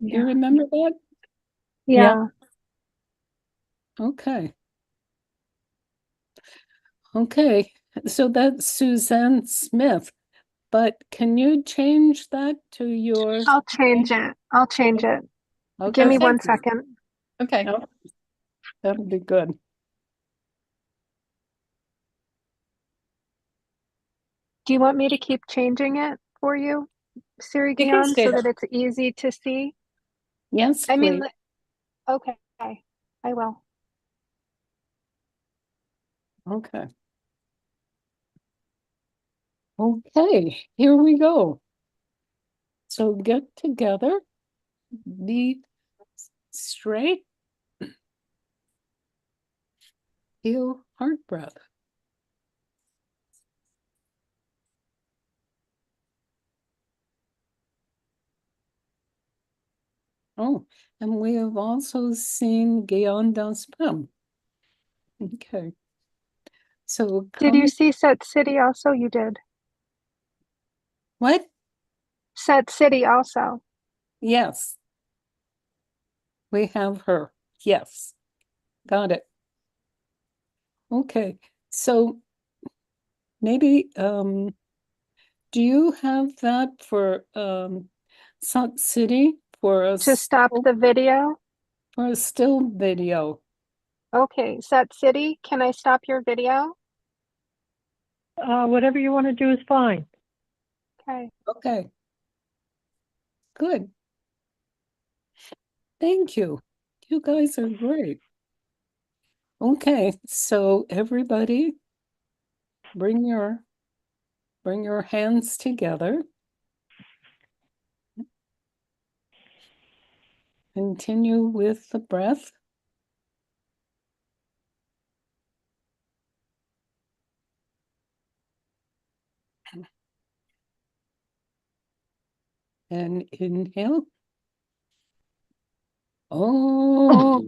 You remember that? Yeah. Okay. Okay. So that's Suzanne Smith. But can you change that to your I'll change it. I'll change it. Give me Okay. 1 second. Okay. Yep, that'll be good. Do you want me to keep changing it for you, Siri You can Gian, stay so there. that it's easy to see? Yes, I mean, please. okay, I will. Okay. Okay, here we go. So get together, be straight, feel heart breath. Oh, and we have also seen Gian Devi. Okay. So Did you come, see Set City also? You did. what? Set City also. Yes, we have her. Yes, got it. Okay, so maybe do you have that for Salt City To stop the video? for a still video? Okay, Set City, can I stop your video? Whatever you want to do is fine. Okay. Okay, good. Thank you. You guys are great. Okay, so everybody bring your hands together. Continue with the breath. And inhale. Oh,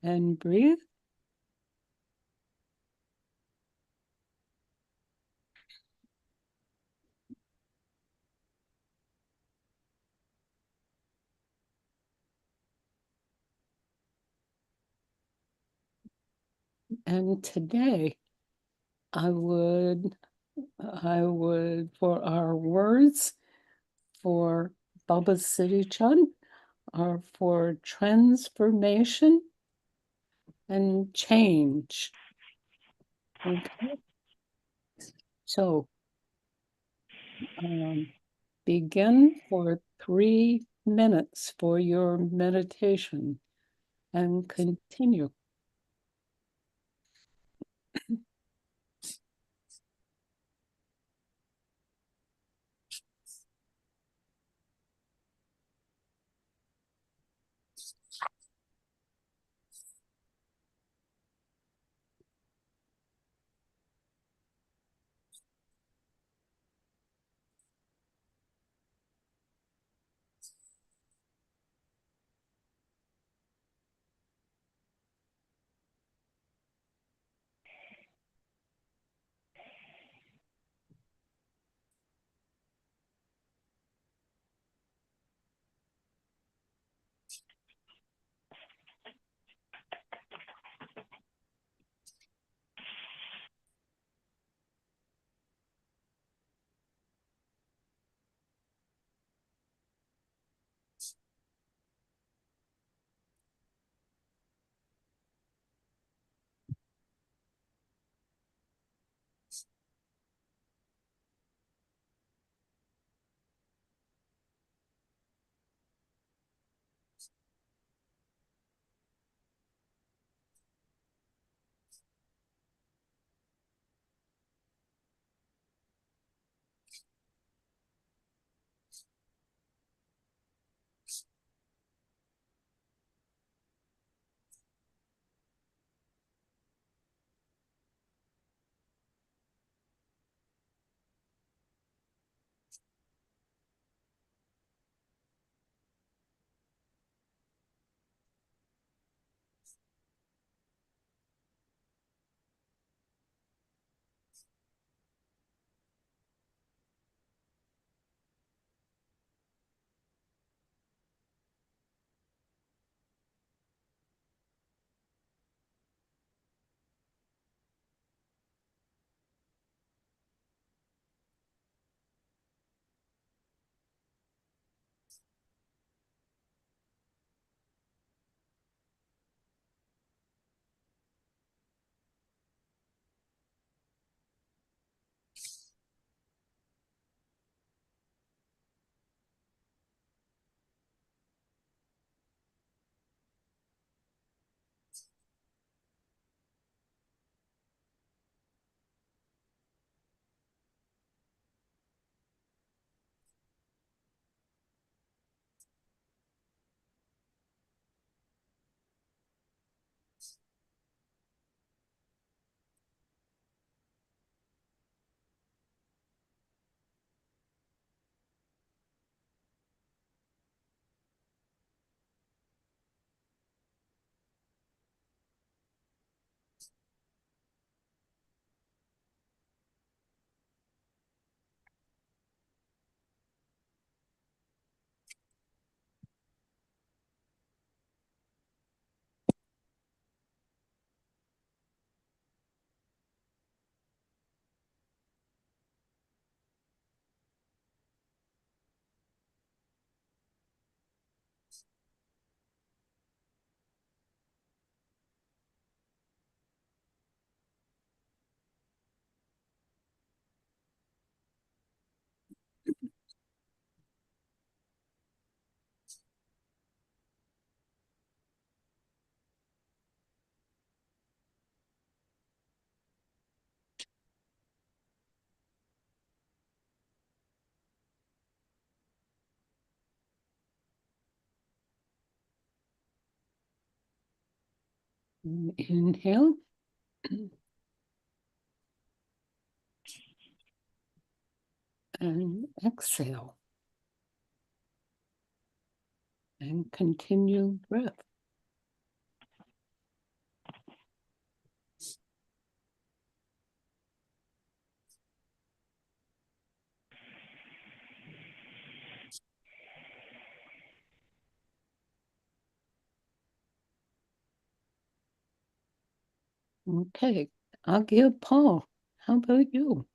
and breathe. And today I would, for our words for Baba Siri Chand, are for transformation and change. Okay. So begin for 3 minutes for your meditation and continue. Inhale. And exhale. And continue breath. Okay, I'll give Paul. How about you?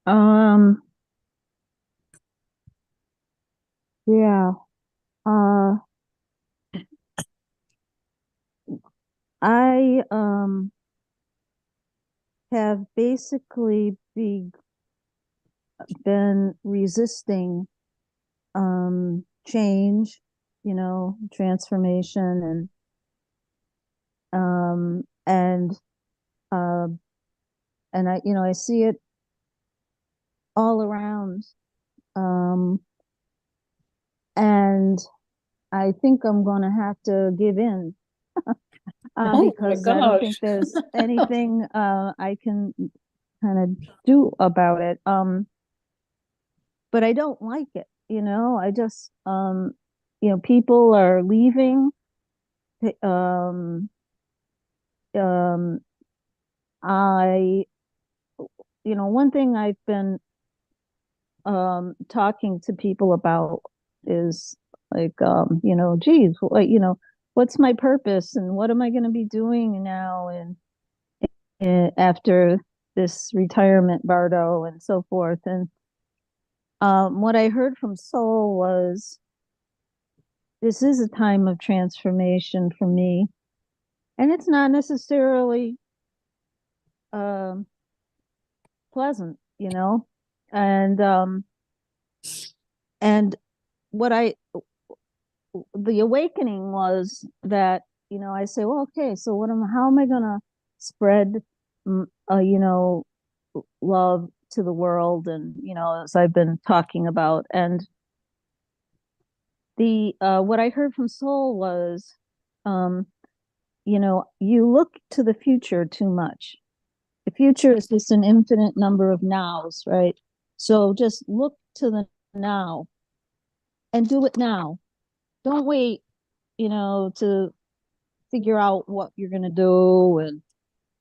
Um, yeah. Uh, I have basically been resisting change, transformation and uh and I see it all around. Um and I think I'm gonna have to give in Oh my because I don't think gosh. there's anything I can kind of do about it. But I don't like it, I just people are leaving. Um um I One thing I've been talking to people about is like geez, what's my purpose and what am I going to be doing now and after this retirement bardo and so forth. And what I heard from Soul was this is a time of transformation for me, and it's not necessarily um pleasant, and and what I the awakening was that I say, well, okay, so how am I gonna spread love to the world, and as I've been talking about. And the what I heard from Soul was um you look to the future too much. The future is just an infinite number of nows, right? So just look to the now and do it now. Don't wait, to figure out what you're going to do and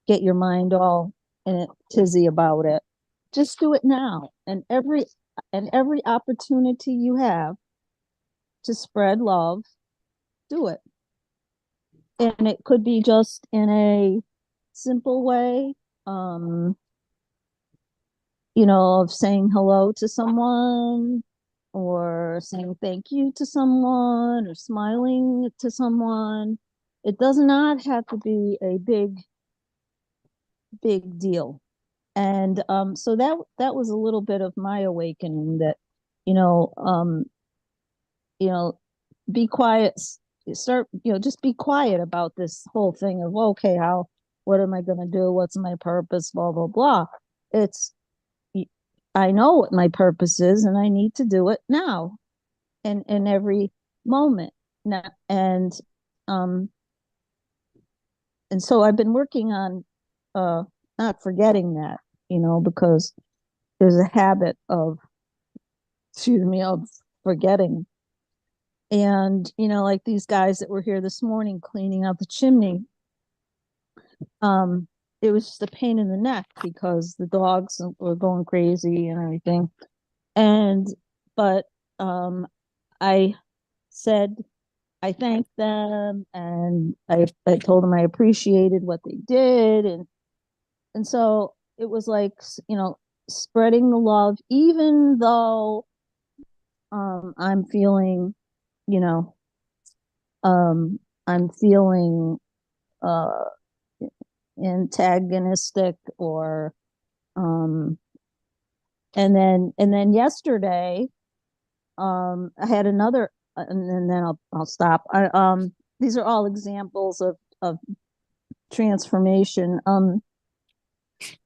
get your mind all in a tizzy about it. Just do it now. And every opportunity you have to spread love, do it. And it could be just in a simple way, um, of saying hello to someone, or saying thank you to someone, or smiling to someone. It does not have to be a big deal. And so that was a little bit of my awakening, that you know um you know be quiet. Start, just be quiet about this whole thing of, okay, what am I going to do, what's my purpose, blah blah blah. It's I know what my purpose is, and I need to do it now, and in every moment now. Um and so I've been working on not forgetting that, because there's a habit of, excuse me, of forgetting. And like these guys that were here this morning cleaning out the chimney, it was just a pain in the neck because the dogs were going crazy and everything. And but I said I thanked them, and I told them I appreciated what they did. And so it was like, spreading the love, even though I'm feeling, you know I'm feeling uh antagonistic, or um and then yesterday I had another, and then I'll stop. These are all examples of transformation.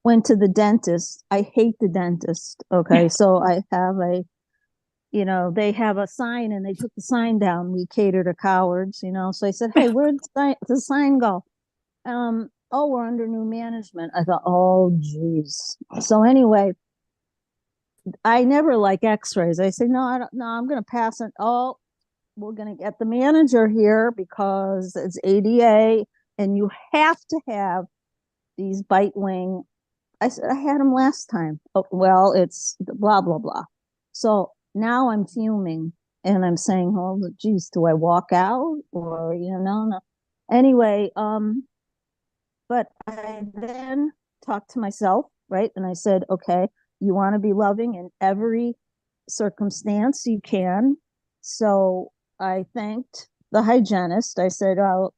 Went to the dentist. I hate the dentist. Okay, so I have they have a sign and they took the sign down. We cater to cowards, So I said, hey, where'd the sign go? Oh, we're under new management. I thought, oh, geez. So anyway, I never like x-rays. I say, no, I don't, no, I'm going to pass it. Oh, we're going to get the manager here because it's ADA and you have to have these bite wing. I said, I had them last time. Oh, well, it's blah, blah, blah. So now I'm fuming and I'm saying, oh, geez, do I walk out or, no. Anyway, but I then talked to myself, right? And I said, okay, you want to be loving in every circumstance you can. So I thanked the hygienist. I said, oh,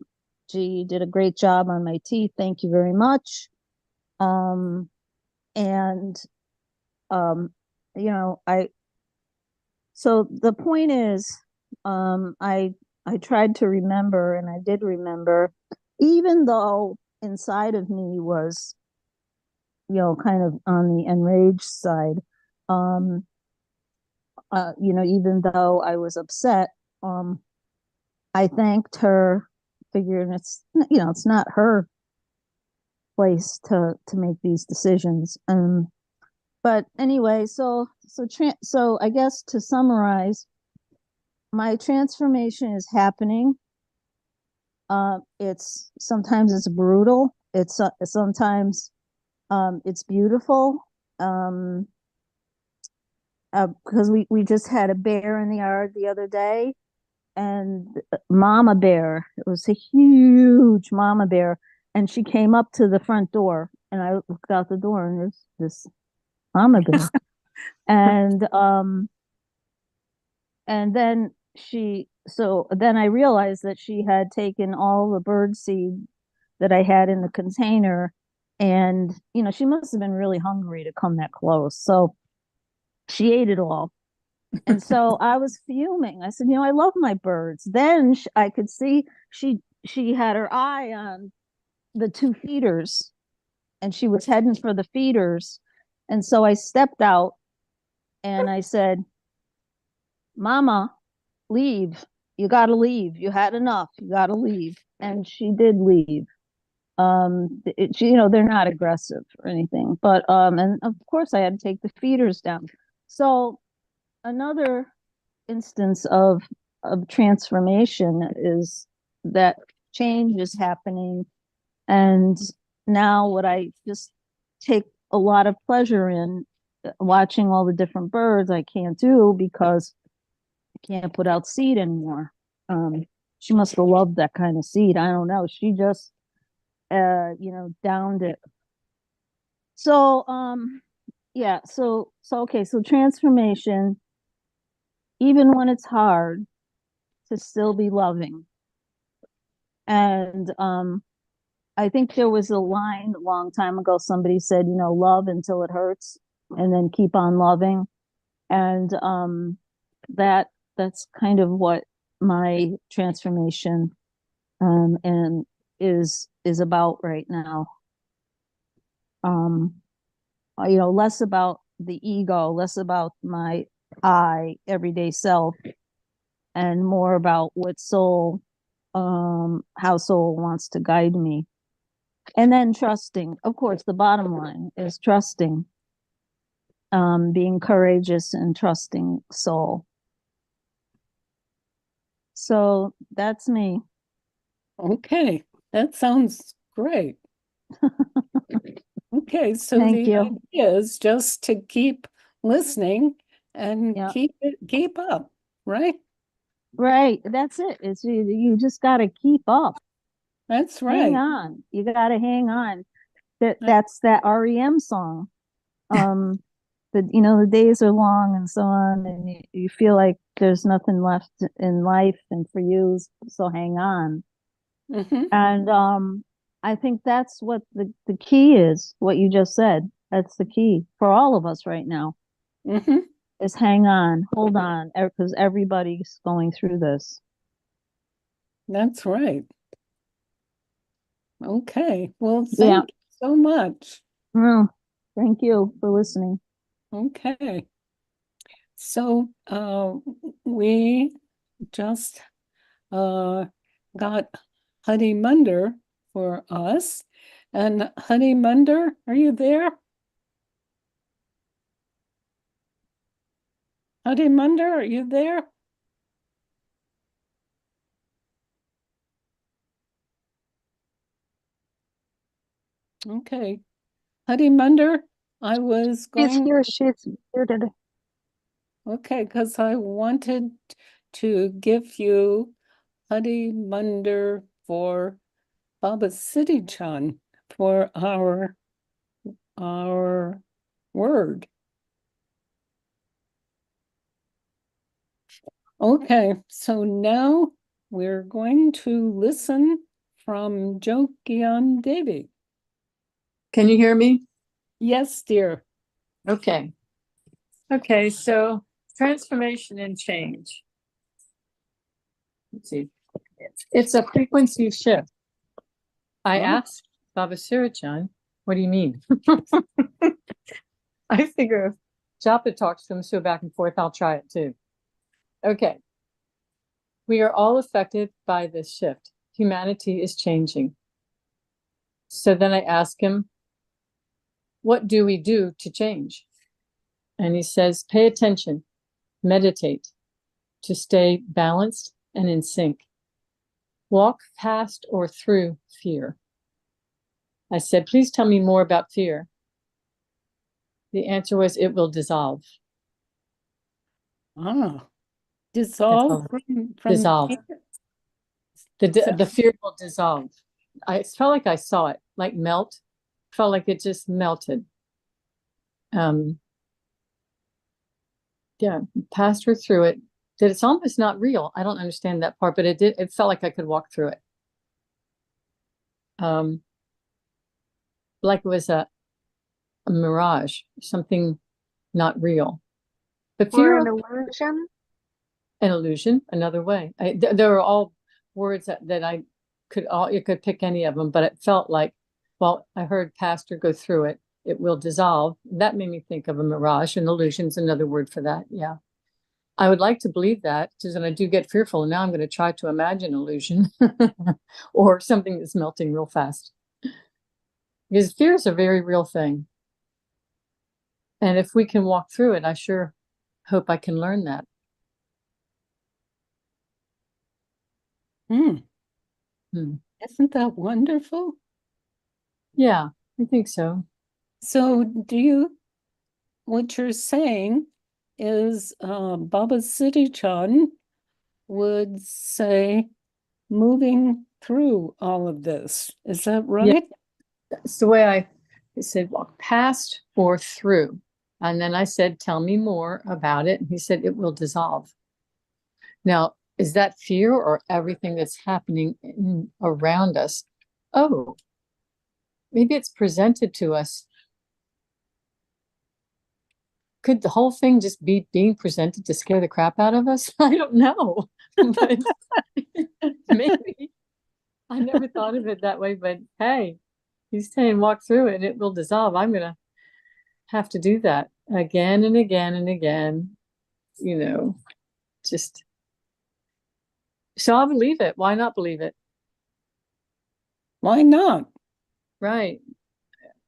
gee, you did a great job on my teeth. Thank you very much. And, um, so the point is, I tried to remember and I did remember, even though inside of me was, kind of on the enraged side, um, even though I was upset, I thanked her, figuring it's not her place to make these decisions. But anyway, so I guess to summarize, my transformation is happening. It's sometimes it's brutal. It's sometimes it's beautiful. Because we just had a bear in the yard the other day, and mama bear. It was a huge mama bear, and she came up to the front door, and I looked out the door, and there's this mama bear, and and then then I realized that she had taken all the bird seed that I had in the container, and she must have been really hungry to come that close, so she ate it all. And so I was fuming. I said, I love my birds. Then I could see she had her eye on the two feeders, and she was heading for the feeders. And so I stepped out and I said, Mama, leave. You got to leave. You had enough. You got to leave. And she did leave. They're not aggressive or anything, but and of course I had to take the feeders down. So another instance of transformation is that change is happening, and now what I just take a lot of pleasure in watching all the different birds. I can't do because I can't put out seed anymore. She must have loved that kind of seed. I don't know. She just downed it. So yeah, so okay, so transformation, even when it's hard, to still be loving. And I think there was a line a long time ago, somebody said, love until it hurts and then keep on loving. And that's kind of what my transformation and is about right now. Less about the ego, less about my everyday self, and more about what how soul wants to guide me. And then trusting. Of course, the bottom line is trusting, being courageous and trusting soul. So that's me. Okay, that sounds great. Okay, so Thank the you. idea is just to keep listening and Yeah. keep up, right? Right. That's it. It's you just got to keep up. That's Hang right. on. You got to hang on. That's that REM song. The days are long and so on, and you feel like there's nothing left in life and for you, so hang on. Mm-hmm. And I think that's what the key is, what you just said. That's the key for all of us right now, Mm-hmm. is hang on, hold on, because everybody's going through this. That's right. Okay. Well, Yeah. thank you so much. Mm, thank you for listening. Okay. So we just got Honey Munder for us. And Honey Munder, are you there? Honey Munder, are you there? Okay. Honey Munder, I was She's going, here, she's muted. okay, because I wanted to give you Honey Munder for Baba Siri Chand for our word. Okay, so now we're going to listen from Jot Gian Devi. Can you hear me? Yes, dear. Okay. Okay, so transformation and change. Let's see. It's a frequency shift. I Oh. asked Baba Siri Chand, what do you mean? I figure if Japa talks to him so back and forth, I'll try it too. Okay. We are all affected by this shift. Humanity is changing. So then I ask him, what do we do to change? And he says, pay attention, meditate, to stay balanced and in sync. Walk past or through fear. I said, please tell me more about fear. The answer was, it will dissolve. Ah, dissolve from Dissolve. fear? The fear will dissolve. I felt like I saw it, like melt. Felt like it just melted. Yeah, passed her through it. That it's almost not real. I don't understand that part, but it did. It felt like I could walk through it. Like it was a mirage, something not real. But Or fear, an illusion. an illusion, another way. There were all words that I could you could pick any of them, but it felt like, well, I heard pastor go through it. It will dissolve. That made me think of a mirage. An illusion's another word for that. Yeah. I would like to believe that, because when I do get fearful, now I'm going to try to imagine illusion or something that's melting real fast. Because fear is a very real thing. And if we can walk through it, I sure hope I can learn that. Hmm. Hmm. Isn't that wonderful? Yeah, I think so. So what you're saying is Baba Siri Chand would say moving through all of this. Is that right? That's the way I said, walk past or through. And then I said, tell me more about it. And he said, it will dissolve. Now, is that fear or everything that's happening around us? Oh, maybe it's presented to us. Could the whole thing just be being presented to scare the crap out of us? I don't know. But maybe. I never thought of it that way, but hey, he's saying walk through it and it will dissolve. I'm going to have to do that again and again and again, just so I'll believe it. Why not believe it? Why not? Right.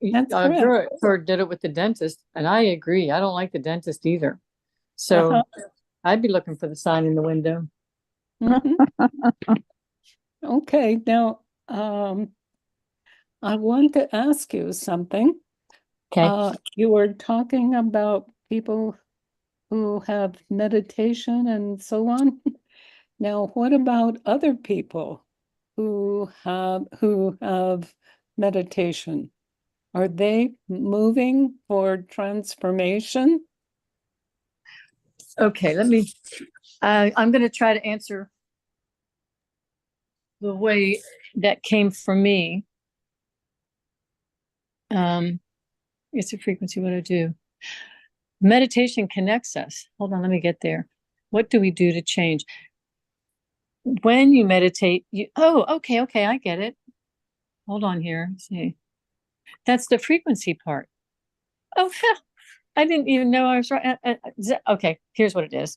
That's correct. Or did it with the dentist, and I agree. I don't like the dentist either. So I'd be looking for the sign in the window. Mhm. Okay, now I want to ask you something. Okay. You were talking about people who have meditation and so on. Now, what about other people who have meditation? Are they moving for transformation? Okay, I'm going to try to answer the way that came from me. It's a frequency. What do I do? Meditation connects us. Hold on, let me get there. What do we do to change? When you meditate, okay, I get it. Hold on here. See, that's the frequency part. Oh, I didn't even know I was right. Okay, here's what it is.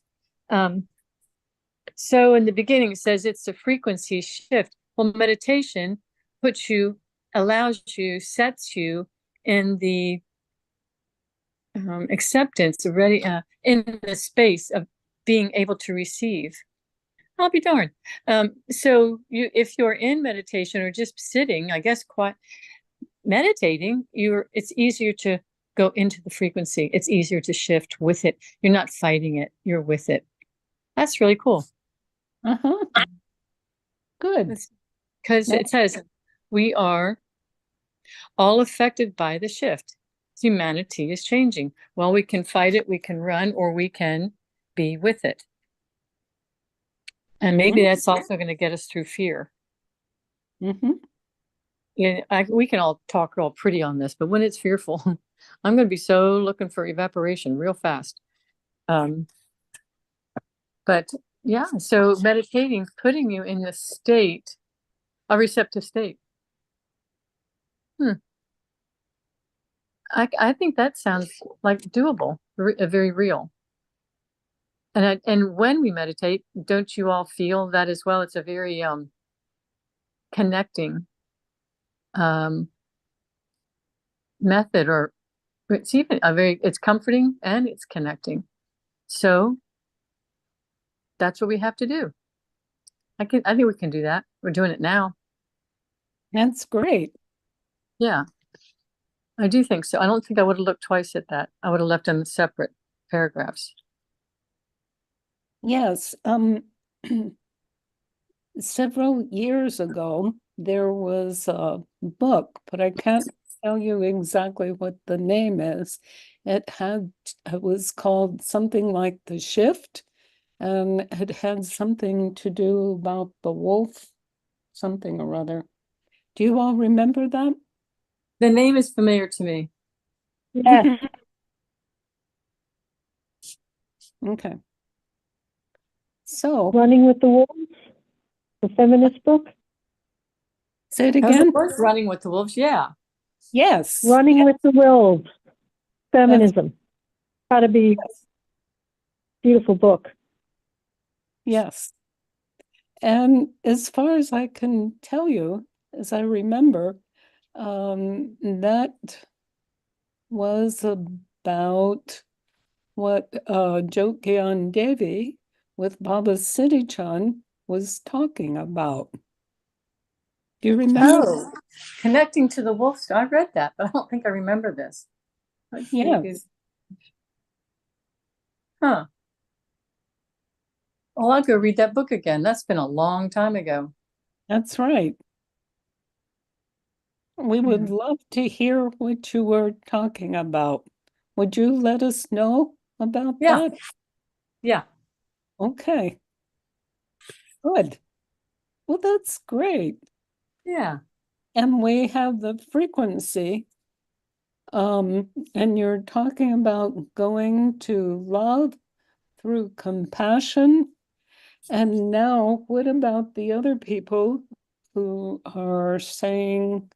So in the beginning, it says it's a frequency shift. Well, meditation puts you, allows you, sets you in the acceptance, already in the space of being able to receive. I'll be darned. So if you're in meditation or just sitting, I guess, quiet, meditating, it's easier to go into the frequency. It's easier to shift with it. You're not fighting it. You're with it. That's really cool. Uh-huh. Good. Because it says we are all affected by the shift. Humanity is changing. Well, we can fight it, we can run, or we can be with it. And maybe that's also going to get us through fear. Mm-hmm. Yeah, we can all talk all pretty on this, but when it's fearful, I'm going to be so looking for evaporation real fast. But yeah, so meditating, putting you in the state, a receptive state. I think that sounds like doable, very real. And when we meditate, don't you all feel that as well? It's a very connecting method, or it's even it's comforting and it's connecting. So that's what we have to do. I think we can do that. We're doing it now. That's great. Yeah, I do think so. I don't think I would have looked twice at that. I would have left them separate paragraphs. Yes. Several years ago, there was a book, but I can't tell you exactly what the name is. It was called something like The Shift, and it had something to do about the wolf, something or other. Do you all remember that? The name is familiar to me. Yes. Okay. So, Running with the Wolves, the feminist book. say it How's again. it work, Running with the Wolves? Yeah. Yes. Running with the Wolves, feminism. How to be. Beautiful book. Yes. And as far as I can tell you, as I remember, that was about what Jot Gian Devi with Baba Siri Chand was talking about. Do you remember? Oh, connecting to the wolf. I read that, but I don't think I remember this. Let's see. Yeah. Huh. Well, I'll go read that book again. That's been a long time ago. That's right. We would love to hear what you were talking about. Would you let us know about Yeah. that? Yeah. Okay. Good. Well, that's great. Yeah. And we have the frequency. And you're talking about going to love through compassion. And now, what about the other people who are saying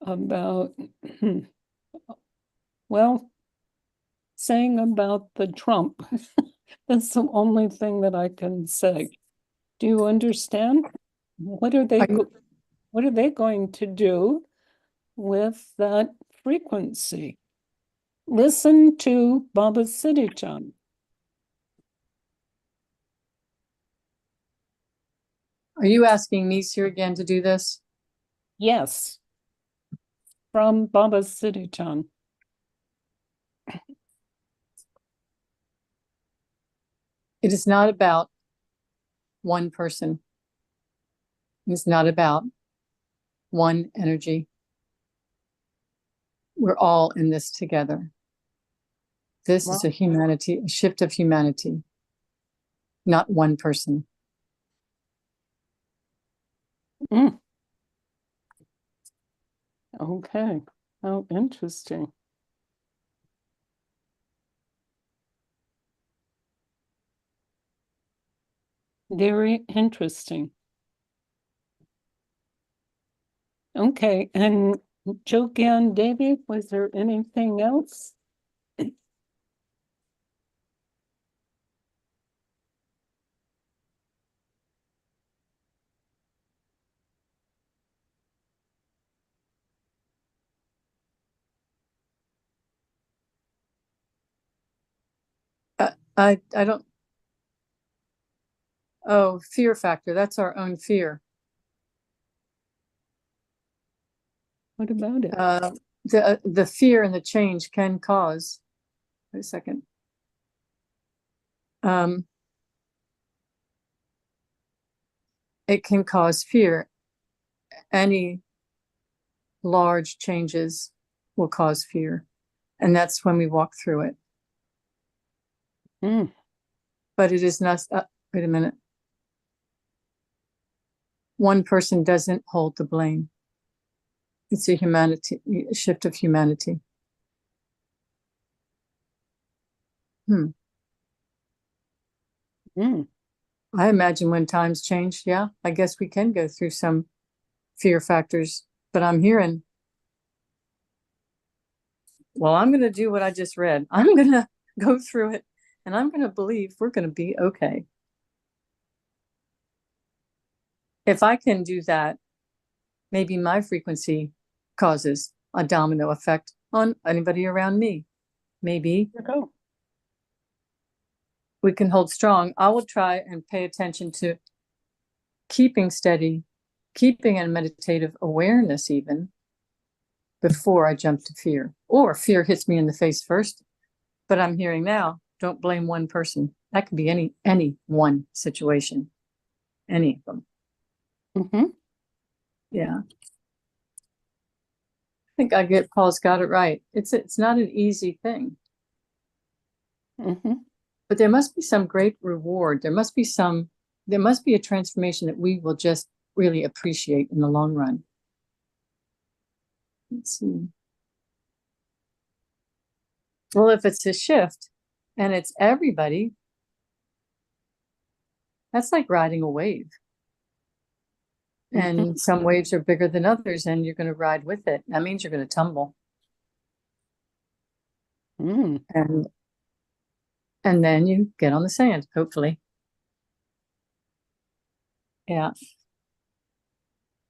about, well, saying about the Trump? That's the only thing that I can say. Do you understand? What are they going to do with that frequency? Listen to Baba Siri Chand. Are you asking me, Sir, again to do this? Yes, from Baba Siri Chand. It is not about one person. It's not about one energy. We're all in this together. This is a shift of humanity, not one person. Mm. Okay. How interesting. Very interesting. Okay, and Jot Gian Devi, was there anything else? I don't, oh, fear factor. That's our own fear. What about it? The fear and the change can cause, wait a second. It can cause fear. Any large changes will cause fear. And that's when we walk through it. Mm. But it is not, wait a minute. One person doesn't hold the blame. It's a shift of humanity. Mm. I imagine when times change, yeah, I guess we can go through some fear factors, but I'm hearing, well, I'm going to do what I just read. I'm going to go through it and I'm going to believe we're going to be okay. If I can do that, maybe my frequency causes a domino effect on anybody around me. Maybe Go. we can hold strong. I will try and pay attention to keeping steady, keeping a meditative awareness even before I jump to fear, or fear hits me in the face first. But I'm hearing now, don't blame one person. That could be any one situation, any of them. Mm-hmm. Yeah. I think Paul's got it right. It's not an easy thing. Mm-hmm. But there must be some great reward. There must be a transformation that we will just really appreciate in the long run. Let's see. Well, if it's a shift and it's everybody, that's like riding a wave. And some waves are bigger than others, and you're going to ride with it. That means you're going to tumble. Mm. And then you get on the sand, hopefully. Yeah.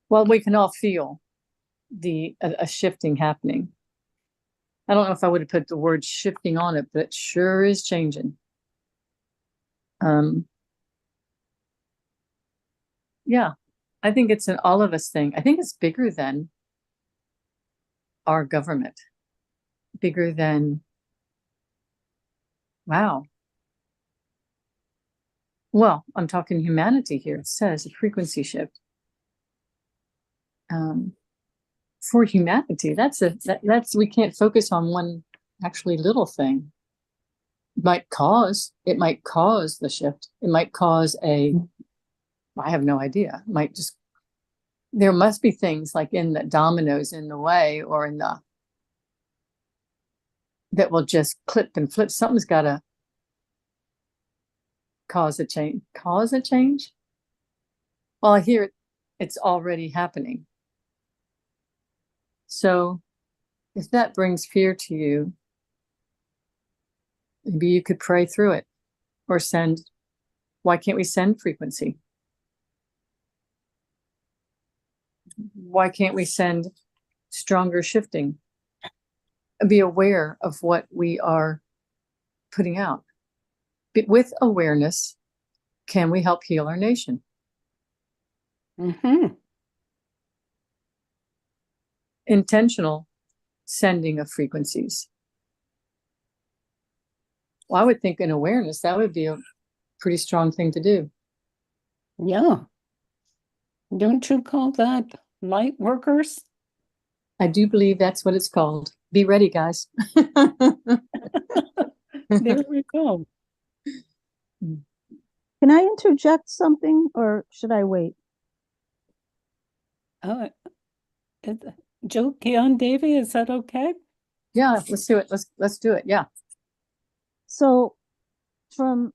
Well, we can all feel a shifting happening. I don't know if I would have put the word shifting on it, but it sure is changing. Yeah, I think it's an all of us thing. I think it's bigger than our government, bigger than, wow. Well, I'm talking humanity here. It says a frequency shift. For humanity, that's we can't focus on one actually little thing. It might cause the shift. It might cause I have no idea. It might just, there must be things like in the dominoes in the way or that will just clip and flip. Something's got to cause a change. Cause a change? Well, I hear it's already happening. So if that brings fear to you, maybe you could pray through it or why can't we send frequency? Why can't we send stronger shifting? Be aware of what we are putting out. But with awareness, can we help heal our nation? Mm-hmm. Intentional sending of frequencies. Well, I would think in awareness, that would be a pretty strong thing to do. Yeah. Don't you call that light workers? I do believe that's what it's called. Be ready, guys. There we go. Can I interject something or should I wait? Jot Gian Devi, is that okay? Yeah, let's do it. Let's do it. Yeah. So from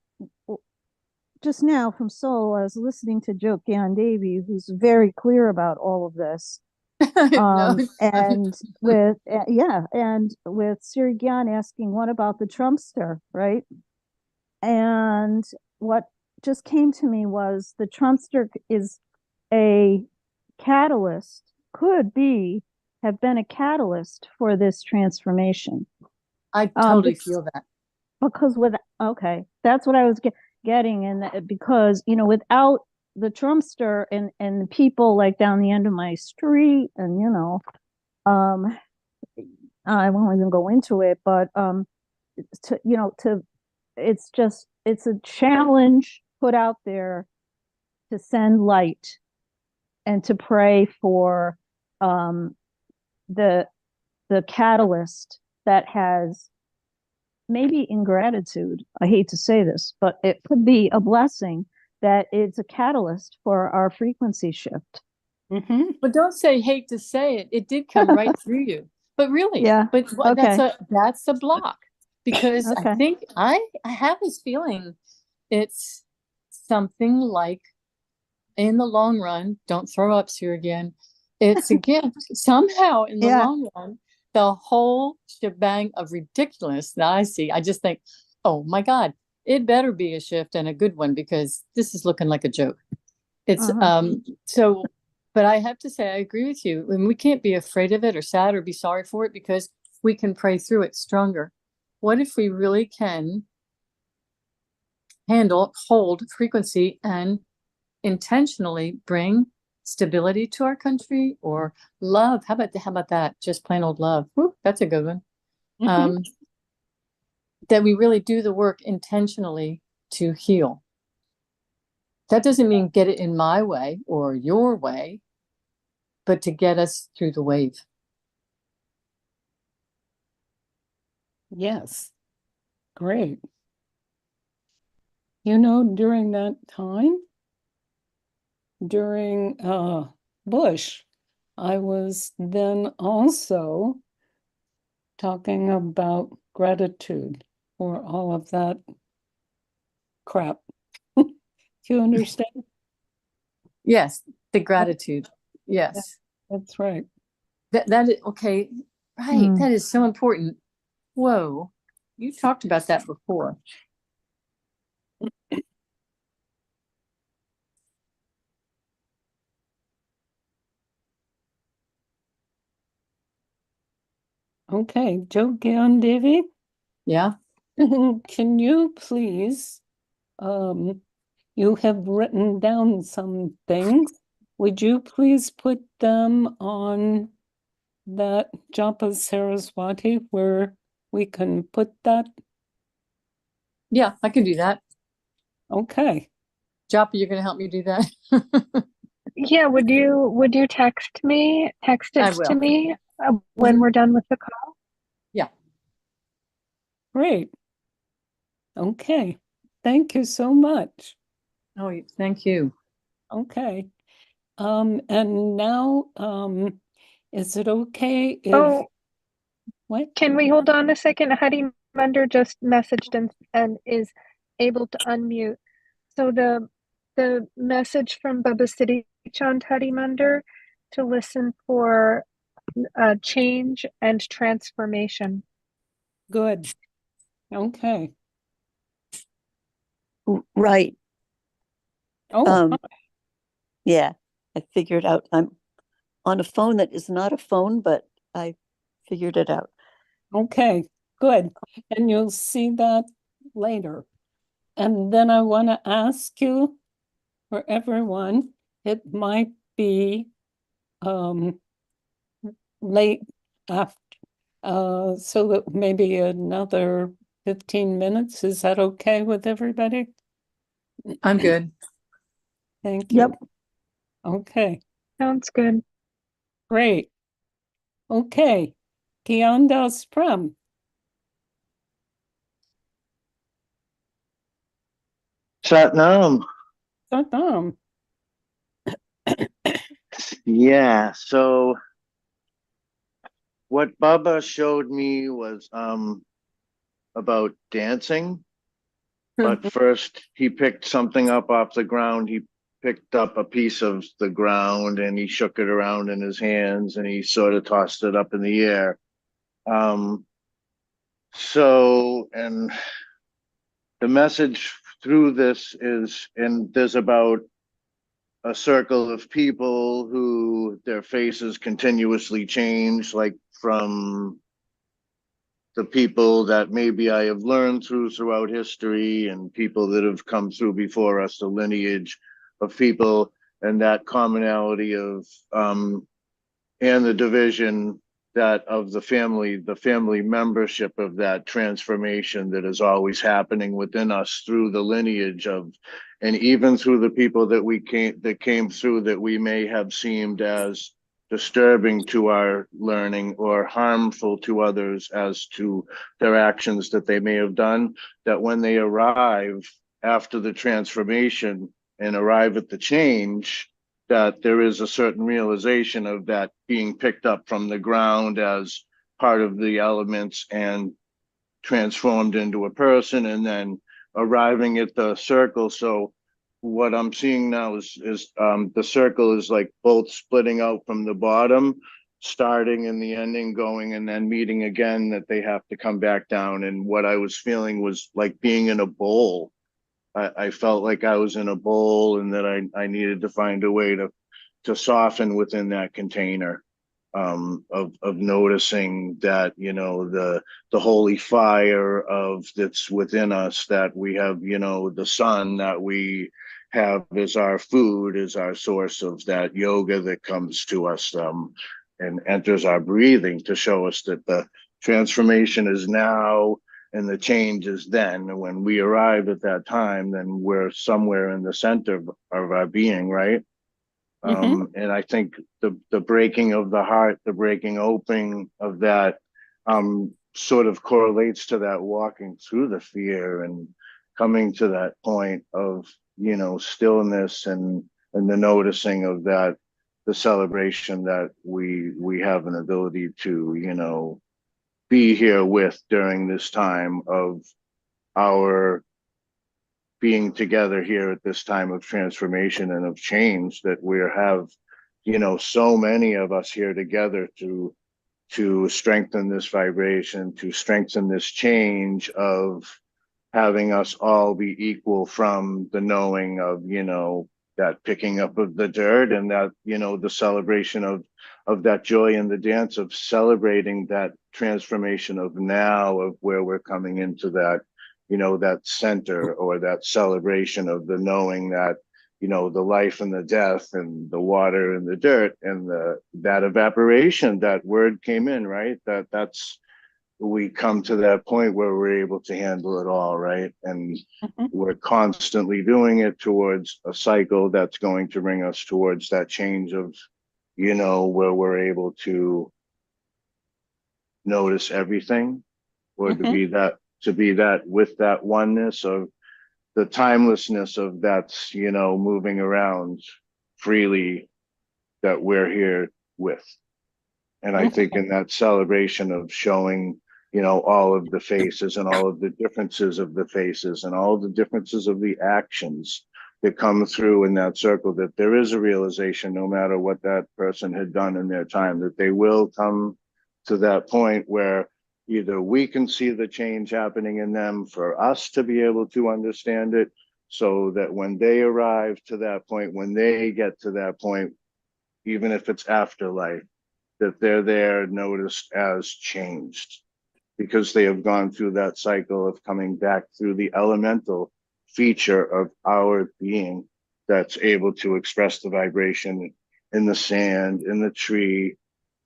just now from Seoul, I was listening to Jot Gian Devi, who's very clear about all of this. And with and with Siri Gian asking, what about the Trumpster, right? And what just came to me was the Trumpster is a catalyst, have been a catalyst for this transformation. I totally feel that. because okay, that's what I was getting. And because, without the Trumpster and the people like down the end of my street, and, um, I won't even go into it, but, it's a challenge put out there to send light and to pray for, um, the, the catalyst that has, maybe ingratitude. I hate to say this, but it could be a blessing that it's a catalyst for our frequency shift. Mm-hmm. But don't say hate to say it. It did come right through you. But really, Yeah. but Okay. that's a block, because I Okay. think I have this feeling it's something like, in the long run, don't throw ups here again. It's a gift somehow in the Yeah. long run. The whole shebang of ridiculous that I see, I just think, oh my God, it better be a shift, and a good one, because this is looking like a joke. It's so, but I have to say, I agree with you. And we can't be afraid of it or sad or be sorry for it, because we can pray through it stronger. What if we really can hold frequency and intentionally bring stability to our country, or love? How about that? Just plain old love. Whew, that's a good one. Mm-hmm. That we really do the work intentionally to heal. That doesn't mean get it in my way or your way, but to get us through the wave. Yes. Great. During that time, during Bush, I was then also talking about gratitude for all of that crap. Do you understand? Yes, the gratitude. Yes. That's right. That is okay. Right. That is so important. Whoa. You talked about that before. Okay, Jot Gian Devi, Yeah. can you please, you have written down some things. Would you please put them on that Japa Saraswati where we can put that? Yeah, I can do that. Okay. Joppa, you're going to help me do that? Yeah, would you text it I to will. me when we're done with the call? Yeah. Great. Okay. Thank you so much. Oh, thank you. Okay. And now, is it okay if Oh, what? can we hold on a second? Hadi Munder just messaged and is able to unmute. So the message from Baba Siri Chand Hadi Munder to listen for change and transformation. Good. Okay. Right. Oh, Yeah, I figured out I'm on a phone that is not a phone, but I figured it out. okay. Good. And you'll see that later. And then I want to ask you, for everyone, it might be late after, so that maybe another 15 minutes. Is that okay with everybody? I'm good. Thank you. Yep. Okay, Sounds good. great. Okay, Kiandas Prem. Satnam. Saddam. Yeah, so what Baba showed me was about dancing, but first he picked something up off the ground. He picked up a piece of the ground and he shook it around in his hands and he sort of tossed it up in the air. Um, and the message through this is, and there's about a circle of people who their faces continuously change, like from the people that maybe I have learned throughout history, and people that have come through before us, the lineage of people, and that commonality of and the division that of the family membership of that transformation that is always happening within us through the lineage of, and even through the people that came through that we may have seemed as disturbing to our learning or harmful to others as to their actions that they may have done, that when they arrive after the transformation and arrive at the change, that there is a certain realization of that being picked up from the ground as part of the elements and transformed into a person, and then arriving at the circle. So what I'm seeing now is the circle is like both splitting out from the bottom, starting and the ending going, and then meeting again, that they have to come back down. And what I was feeling was like being in a bowl. I felt like I was in a bowl, and that I needed to find a way to soften within that container, of noticing that, you know, the holy fire of that's within us, that we have, you know, the sun that we have as our food, as our source of that yoga that comes to us, and enters our breathing to show us that the transformation is now and the change is then. And when we arrive at that time, then we're somewhere in the center of our being, right? And I think the breaking of the heart, the breaking open of that, sort of correlates to that walking through the fear and coming to that point of, you know, stillness, and the noticing of that, the celebration that we have an ability to, you know, be here with during this time of our being together here at this time of transformation and of change, that we have, you know, so many of us here together to strengthen this vibration, to strengthen this change of having us all be equal, from the knowing of, you know, that picking up of the dirt, and that, you know, the celebration of that joy in the dance of celebrating that transformation of now, of where we're coming into that, you know, that center, or that celebration of the knowing that, you know, the life and the death and the water and the dirt and that evaporation, that word came in, right? That's we come to that point where we're able to handle it all, right? And we're constantly doing it towards a cycle that's going to bring us towards that change of, you know, where we're able to notice everything, or to be that with that oneness of the timelessness of that's, you know, moving around freely, that we're here with. And I think in that celebration of showing, you know, all of the faces and all of the differences of the faces and all of the differences of the actions that come through in that circle, that there is a realization, no matter what that person had done in their time, that they will come to that point where either we can see the change happening in them for us to be able to understand it, so that when they arrive to that point, when they get to that point, even if it's afterlife, that they're there noticed as changed, because they have gone through that cycle of coming back through the elemental feature of our being, that's able to express the vibration in the sand, in the tree,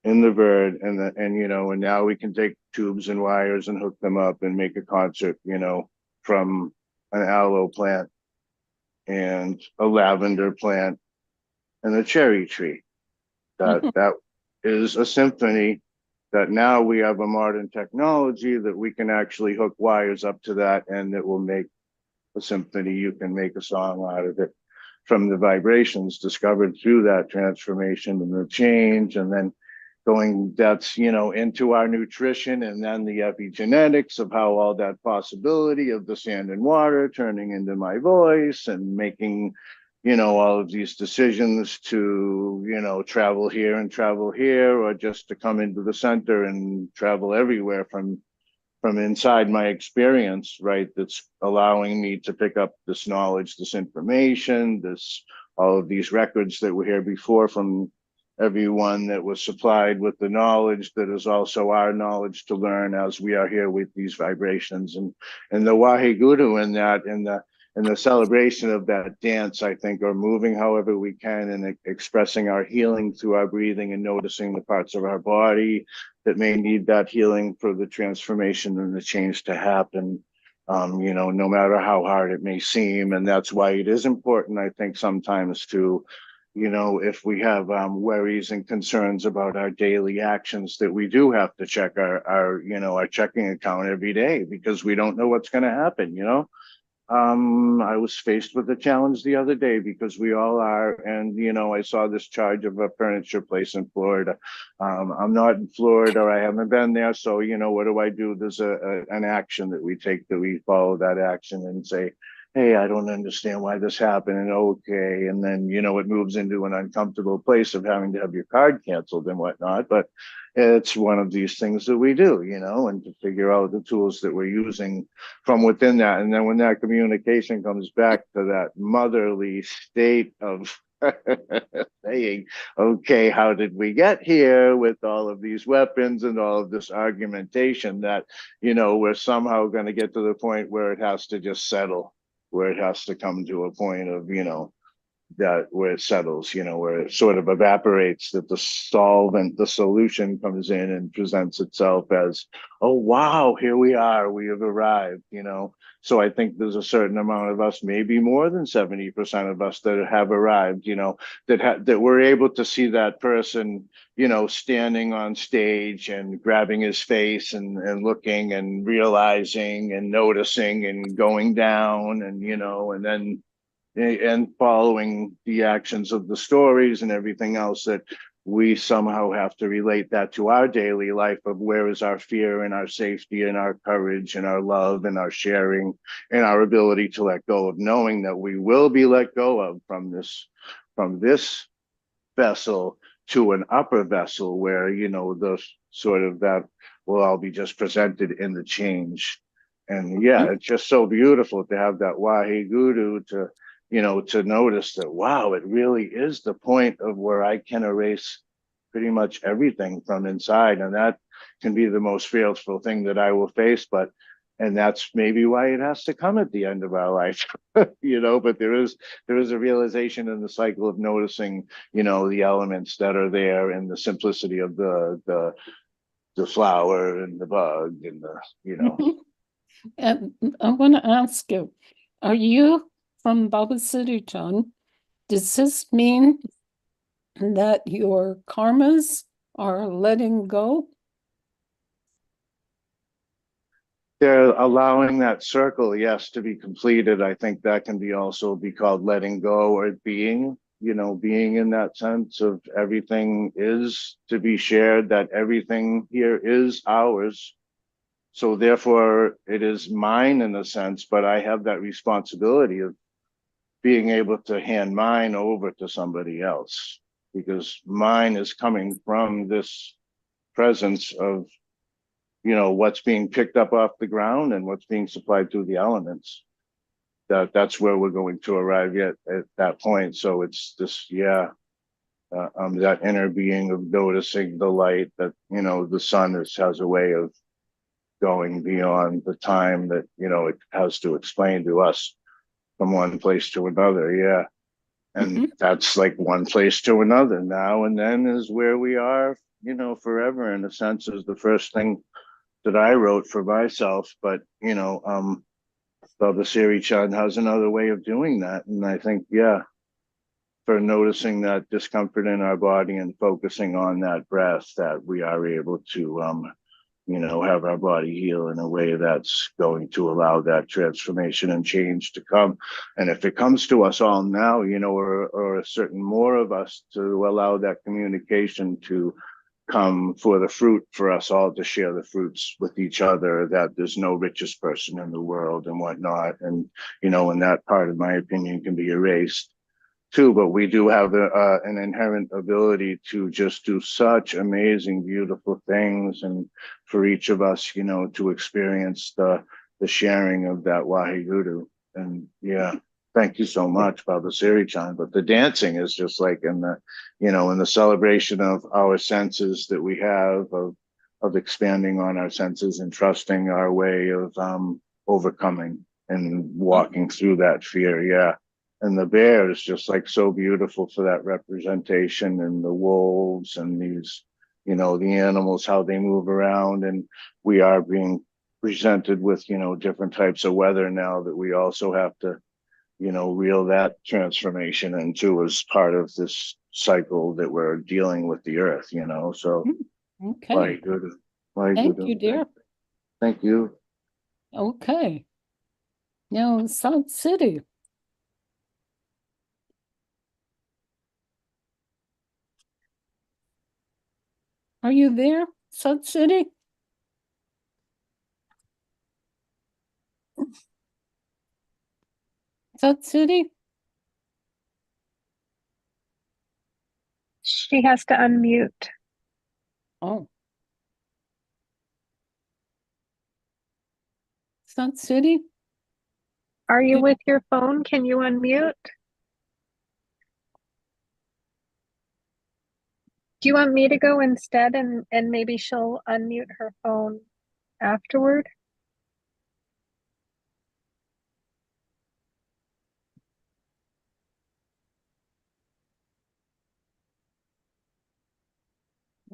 in the bird, and you know, and now we can take tubes and wires and hook them up and make a concert, you know, from an aloe plant and a lavender plant and a cherry tree. That is a symphony, that now we have a modern technology that we can actually hook wires up to that, and it will make a symphony. You can make a song out of it from the vibrations discovered through that transformation and the change. And then going, that's, you know, into our nutrition, and then the epigenetics of how all that possibility of the sand and water turning into my voice, and making, you know, all of these decisions to, you know, travel here, or just to come into the center and travel everywhere from inside my experience, right? That's allowing me to pick up this knowledge, this information, this, all of these records that were here before from everyone that was supplied with the knowledge that is also our knowledge to learn as we are here with these vibrations. And the Waheguru in that, in the celebration of that dance, I think, are moving however we can and expressing our healing through our breathing and noticing the parts of our body that may need that healing for the transformation and the change to happen. No matter how hard it may seem. And that's why it is important, I think, sometimes to, if we have worries and concerns about our daily actions, that we do have to check our checking account every day, because we don't know what's going to happen. I was faced with a challenge the other day, because we all are, and I saw this charge of a furniture place in Florida. I'm not in Florida, or I haven't been there, so what do? There's an action that we take, that we follow that action and say, hey, I don't understand why this happened, and okay, and then it moves into an uncomfortable place of having to have your card canceled and whatnot. But it's one of these things that we do, and to figure out the tools that we're using from within that. And then when that communication comes back to that motherly state of saying, okay, how did we get here with all of these weapons and all of this argumentation, that, we're somehow going to get to the point where it has to just settle, where it has to come to a point of, that where it settles, where it sort of evaporates, that the solvent, the solution comes in and presents itself as, oh, wow, here we are, we have arrived, So I think there's a certain amount of us, maybe more than 70% of us, that have arrived, that we're able to see that person, standing on stage and grabbing his face and looking and realizing and noticing and going down and, and then and following the actions of the stories and everything else, that we somehow have to relate that to our daily life of where is our fear and our safety and our courage and our love and our sharing and our ability to let go of, knowing that we will be let go of from this vessel to an upper vessel where, the sort of that will all be just presented in the change. And yeah, it's just so beautiful to have that Waheguru to notice that, wow, it really is the point of where I can erase pretty much everything from inside. And that can be the most fearful thing that I will face. And that's maybe why it has to come at the end of our life, but there is a realization in the cycle of noticing, the elements that are there and the simplicity of the flower and the bug and And I want to ask you, are you from Baba Siri Chand? Does this mean that your karmas are letting go? They're allowing that circle, yes, to be completed. I think that can also be called letting go, or being, being in that sense of everything is to be shared, that everything here is ours. So therefore it is mine in a sense, but I have that responsibility of being able to hand mine over to somebody else, because mine is coming from this presence of, what's being picked up off the ground and what's being supplied through the elements. That's where we're going to arrive at that point. So it's this, that inner being of noticing the light, that, the sun has a way of going beyond the time that, it has to explain to us from one place to another. Yeah. And that's like one place to another. Now and then is where we are, forever, in a sense, is the first thing that I wrote for myself. But, Baba Siri Chand has another way of doing that. And I think, for noticing that discomfort in our body and focusing on that breath, that we are able to, have our body heal in a way that's going to allow that transformation and change to come. And if it comes to us all now, or a certain more of us, to allow that communication to come for the fruit, for us all to share the fruits with each other, that there's no richest person in the world and whatnot. And, and that part, in my opinion, can be erased too, but we do have an inherent ability to just do such amazing, beautiful things. And for each of us, to experience the sharing of that Waheguru. And Thank you so much, Baba Siri Chand. But the dancing is just like in the, in the celebration of our senses that we have of expanding on our senses and trusting our way of overcoming and walking through that fear. Yeah. And the bear is just like so beautiful for that representation, and the wolves and these, the animals, how they move around. And we are being presented with, different types of weather now that we also have to, reel that transformation into as part of this cycle that we're dealing with the earth, so. Okay, thank you, dear. Thank you. Okay. Now, South City. Are you there, South City? South City? She has to unmute. Oh. South City? Are you with your phone? Can you unmute? Do you want me to go instead and maybe she'll unmute her phone afterward?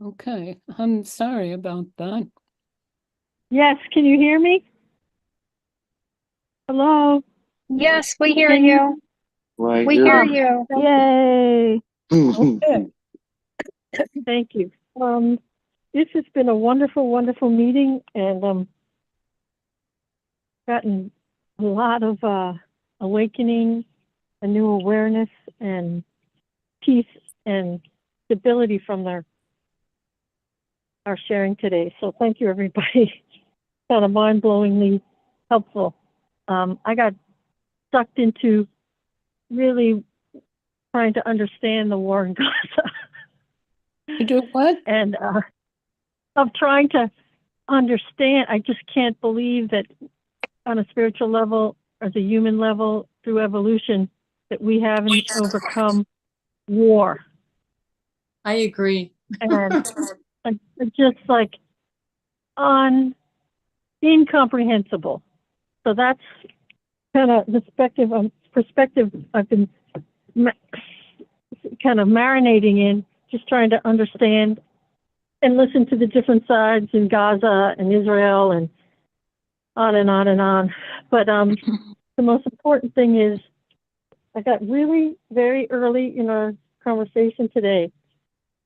Okay, I'm sorry about that. Yes, can you hear me? Hello? Yes, we hear Can you- you. We hear you. Yay. Okay. Thank you. This has been a wonderful, wonderful meeting, and gotten a lot of awakening, a new awareness, and peace and stability from our sharing today. So thank you, everybody. Kind of mind-blowingly helpful. I got sucked into really trying to understand the war in Gaza. You do what? And of trying to understand. I just can't believe that on a spiritual level, as a human level, through evolution, that we haven't overcome war. I agree. And just like incomprehensible. So that's kind of the perspective I've been kind of marinating in, just trying to understand and listen to the different sides in Gaza and Israel and on and on and on. But the most important thing is I got really very early in our conversation today,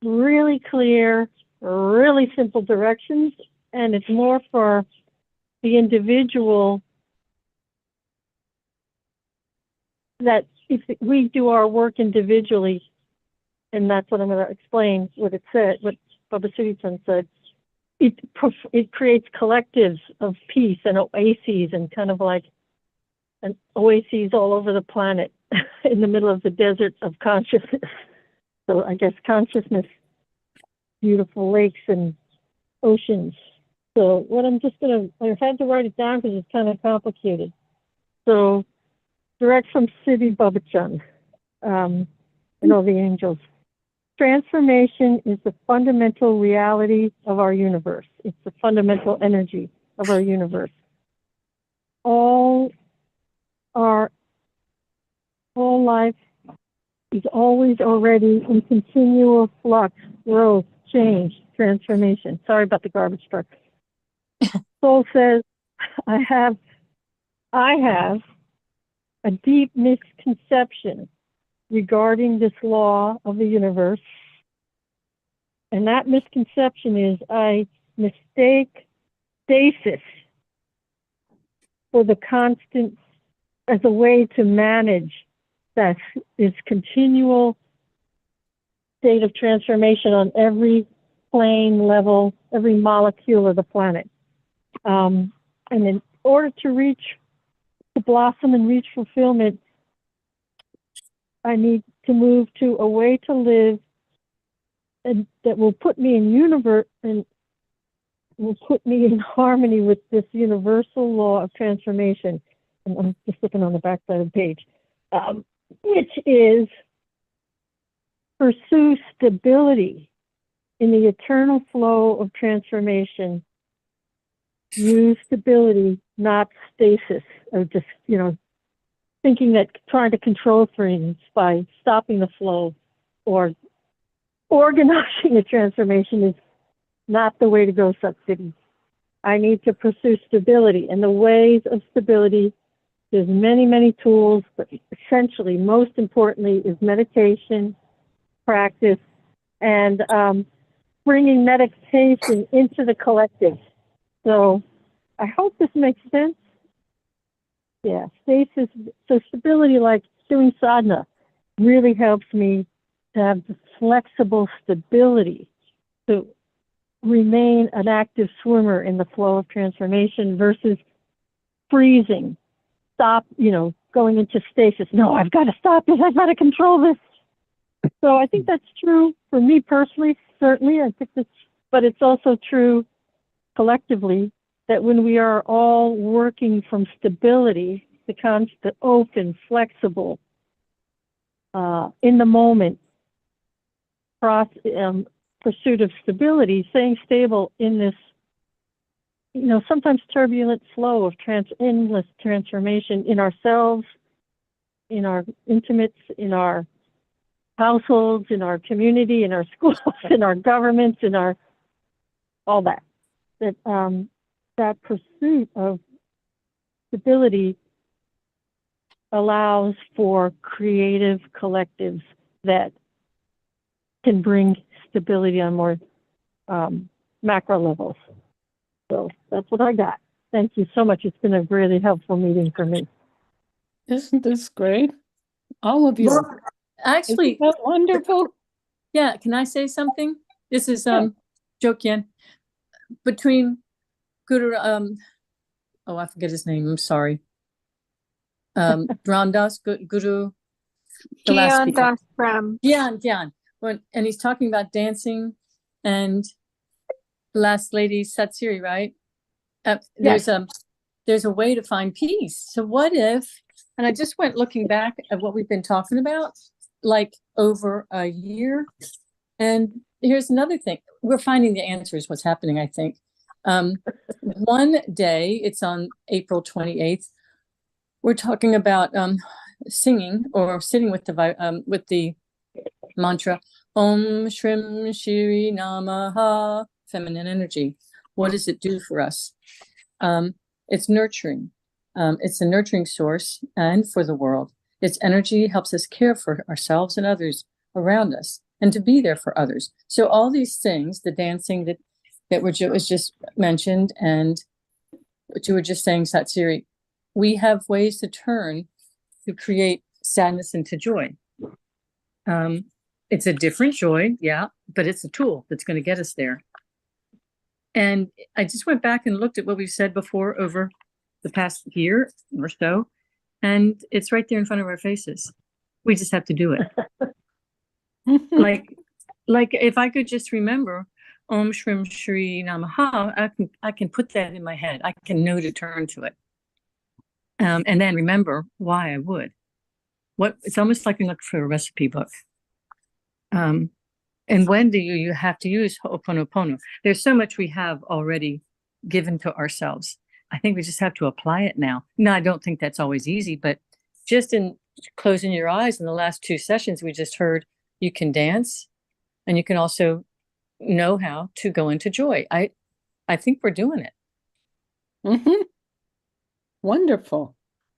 really clear, really simple directions, and it's more for the individual that if we do our work individually, and that's what I'm going to explain what it said, what Baba Siri Chand said, it creates collectives of peace and oases, and kind of like an oases all over the planet in the middle of the desert of consciousness. So I guess consciousness, beautiful lakes and oceans. So what I'm just going to, I had to write it down because it's kind of complicated. So direct from Siri Baba Chand and all the angels. Transformation is the fundamental reality of our universe. It's the fundamental energy of our universe. All life is always already in continual flux, growth, change, transformation. Sorry about the garbage truck. Soul says, I have a deep misconception regarding this law of the universe. And that misconception is I mistake stasis for the constant as a way to manage that this continual state of transformation on every plane level, every molecule of the planet. And in order to blossom and reach fulfillment, I need to move to a way to live and that will put me in universe and will put me in harmony with this universal law of transformation. And I'm just looking on the back side of the page. which is pursue stability in the eternal flow of transformation. Use stability, not stasis, or just, thinking that trying to control things by stopping the flow or organizing a transformation is not the way to go, City. I need to pursue stability. And the ways of stability, there's many, many tools, but essentially, most importantly, is meditation, practice, and bringing meditation into the collective. So I hope this makes sense. Yeah, stasis, so stability, like doing sadhana, really helps me to have the flexible stability to remain an active swimmer in the flow of transformation versus freezing, stop, going into stasis. No, I've got to stop this. I've got to control this. So I think that's true for me personally, certainly. I think that's, but it's also true collectively that when we are all working from stability, the constant, open, flexible, in the moment, pursuit of stability, staying stable in this, sometimes turbulent flow of endless transformation in ourselves, in our intimates, in our households, in our community, in our schools, in our governments, in our all that. That pursuit of stability allows for creative collectives that can bring stability on more macro levels. So that's what I got. Thank you so much. It's been a really helpful meeting for me. Isn't this great? All of you. Well, actually, Isn't that wonderful? yeah, can I say something? This is Yeah. Jot Gian. Between Guru, I forget his name, I'm sorry. Ramdas, Guru, the last Gian speaker. Ram. Gian. And he's talking about dancing, and the last lady, Satsiri, right? There's a way to find peace. So what if, and I just went looking back at what we've been talking about, like over a year. And here's another thing. We're finding the answers, what's happening, I think. One day, it's on April 28th, we're talking about singing or sitting with the mantra Om Shrim Shri Namaha, feminine energy. What does it do for us? It's nurturing. It's a nurturing source and for the world. Its energy helps us care for ourselves and others around us and to be there for others. So all these things, the dancing that was just mentioned and what you were just saying, Satsiri, we have ways to turn to create sadness into joy. It's a different joy, yeah, but it's a tool that's going to get us there. And I just went back and looked at what we've said before over the past year or so, and it's right there in front of our faces. We just have to do it. like if I could just remember Om Shrim Shri Namaha, I can put that in my head. I can know to turn to it. And then remember why I would. It's almost like you look for a recipe book. And when do you have to use Ho'oponopono? There's so much we have already given to ourselves. I think we just have to apply it now. No, I don't think that's always easy, but just in closing your eyes in the last 2 sessions, we just heard you can dance and you can also know how to go into joy. I think we're doing it. Mm-hmm. Wonderful.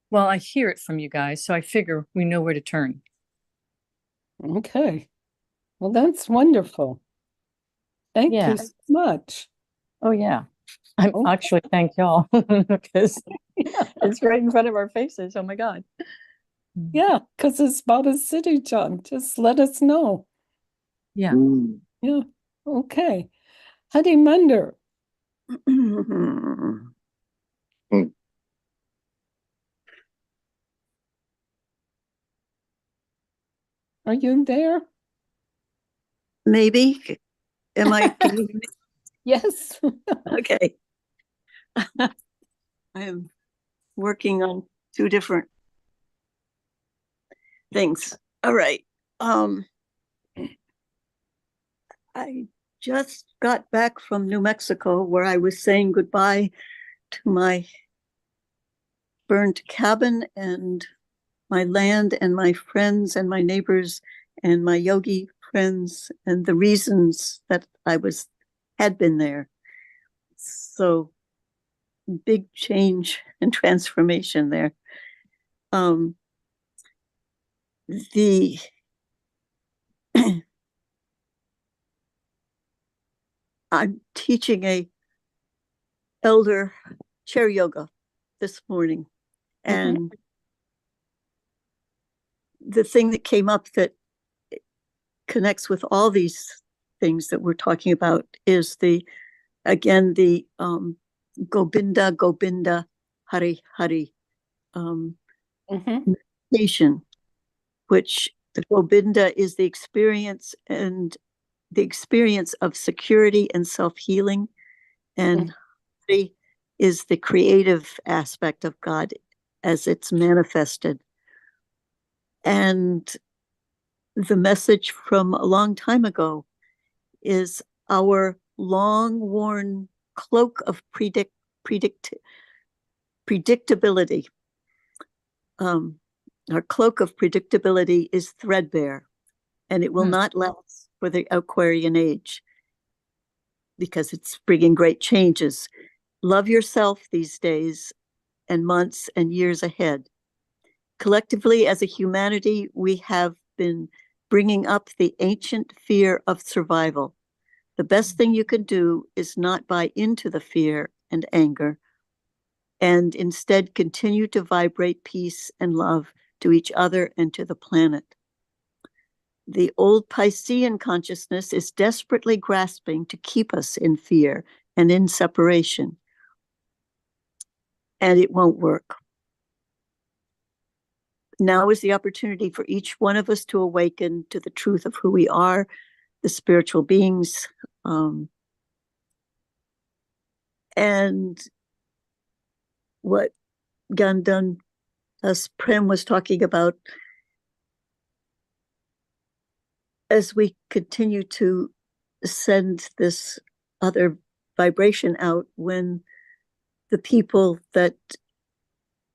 Well, I hear it from you guys, so I figure we know where to turn. Okay. Well, that's wonderful. Thank Yeah. you so much. Oh, yeah. I'm actually thank y'all because it's right in front of our faces. Oh, my God. Yeah, because it's Baba Siri Chand. Just let us know. Yeah. Yeah. Okay. Hari Mander. Are you there? Maybe. Am I? Can you hear me? Yes. Okay. I am working on 2 different Thanks. All right. I just got back from New Mexico where I was saying goodbye to my burned cabin and my land and my friends and my neighbors and my yogi friends and the reasons that had been there. So big change and transformation there. The I'm teaching a elder chair yoga this morning, and the thing that came up that connects with all these things that we're talking about is the Gobinda Gobinda Hari Hari meditation, which the Gobinda is the experience of security and self-healing, and Hari is the creative aspect of God as it's manifested. And the message from a long time ago is our long-worn cloak of predictability. Our cloak of predictability is threadbare, and it will not last for the Aquarian age because it's bringing great changes. Love yourself these days and months and years ahead. Collectively, as a humanity, we have been bringing up the ancient fear of survival. The best thing you can do is not buy into the fear and anger, and instead continue to vibrate peace and love to each other and to the planet. The old Piscean consciousness is desperately grasping to keep us in fear and in separation, and it won't work. Now is the opportunity for each one of us to awaken to the truth of who we are, the spiritual beings, and what Gandan Prem was talking about, as we continue to send this other vibration out, when the people that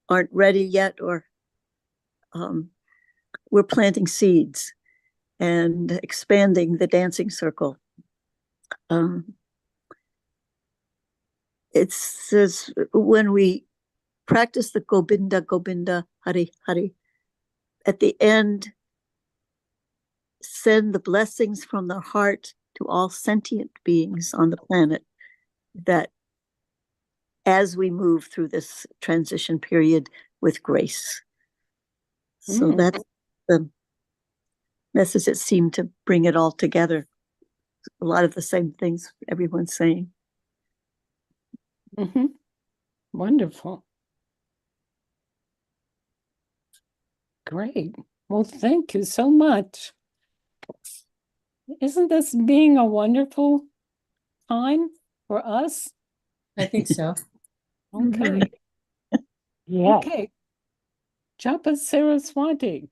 aren't ready yet, or we're planting seeds and expanding the dancing circle. It says when we practice the Gobinda Gobinda Hari Hari, at the end, send the blessings from the heart to all sentient beings on the planet, that as we move through this transition period with grace. So that's the message that seemed to bring it all together. A lot of the same things everyone's saying. Wonderful. Great. Well, thank you so much. Isn't this being a wonderful time for us? I think so. Okay. Yeah. Okay. Japa Saraswati.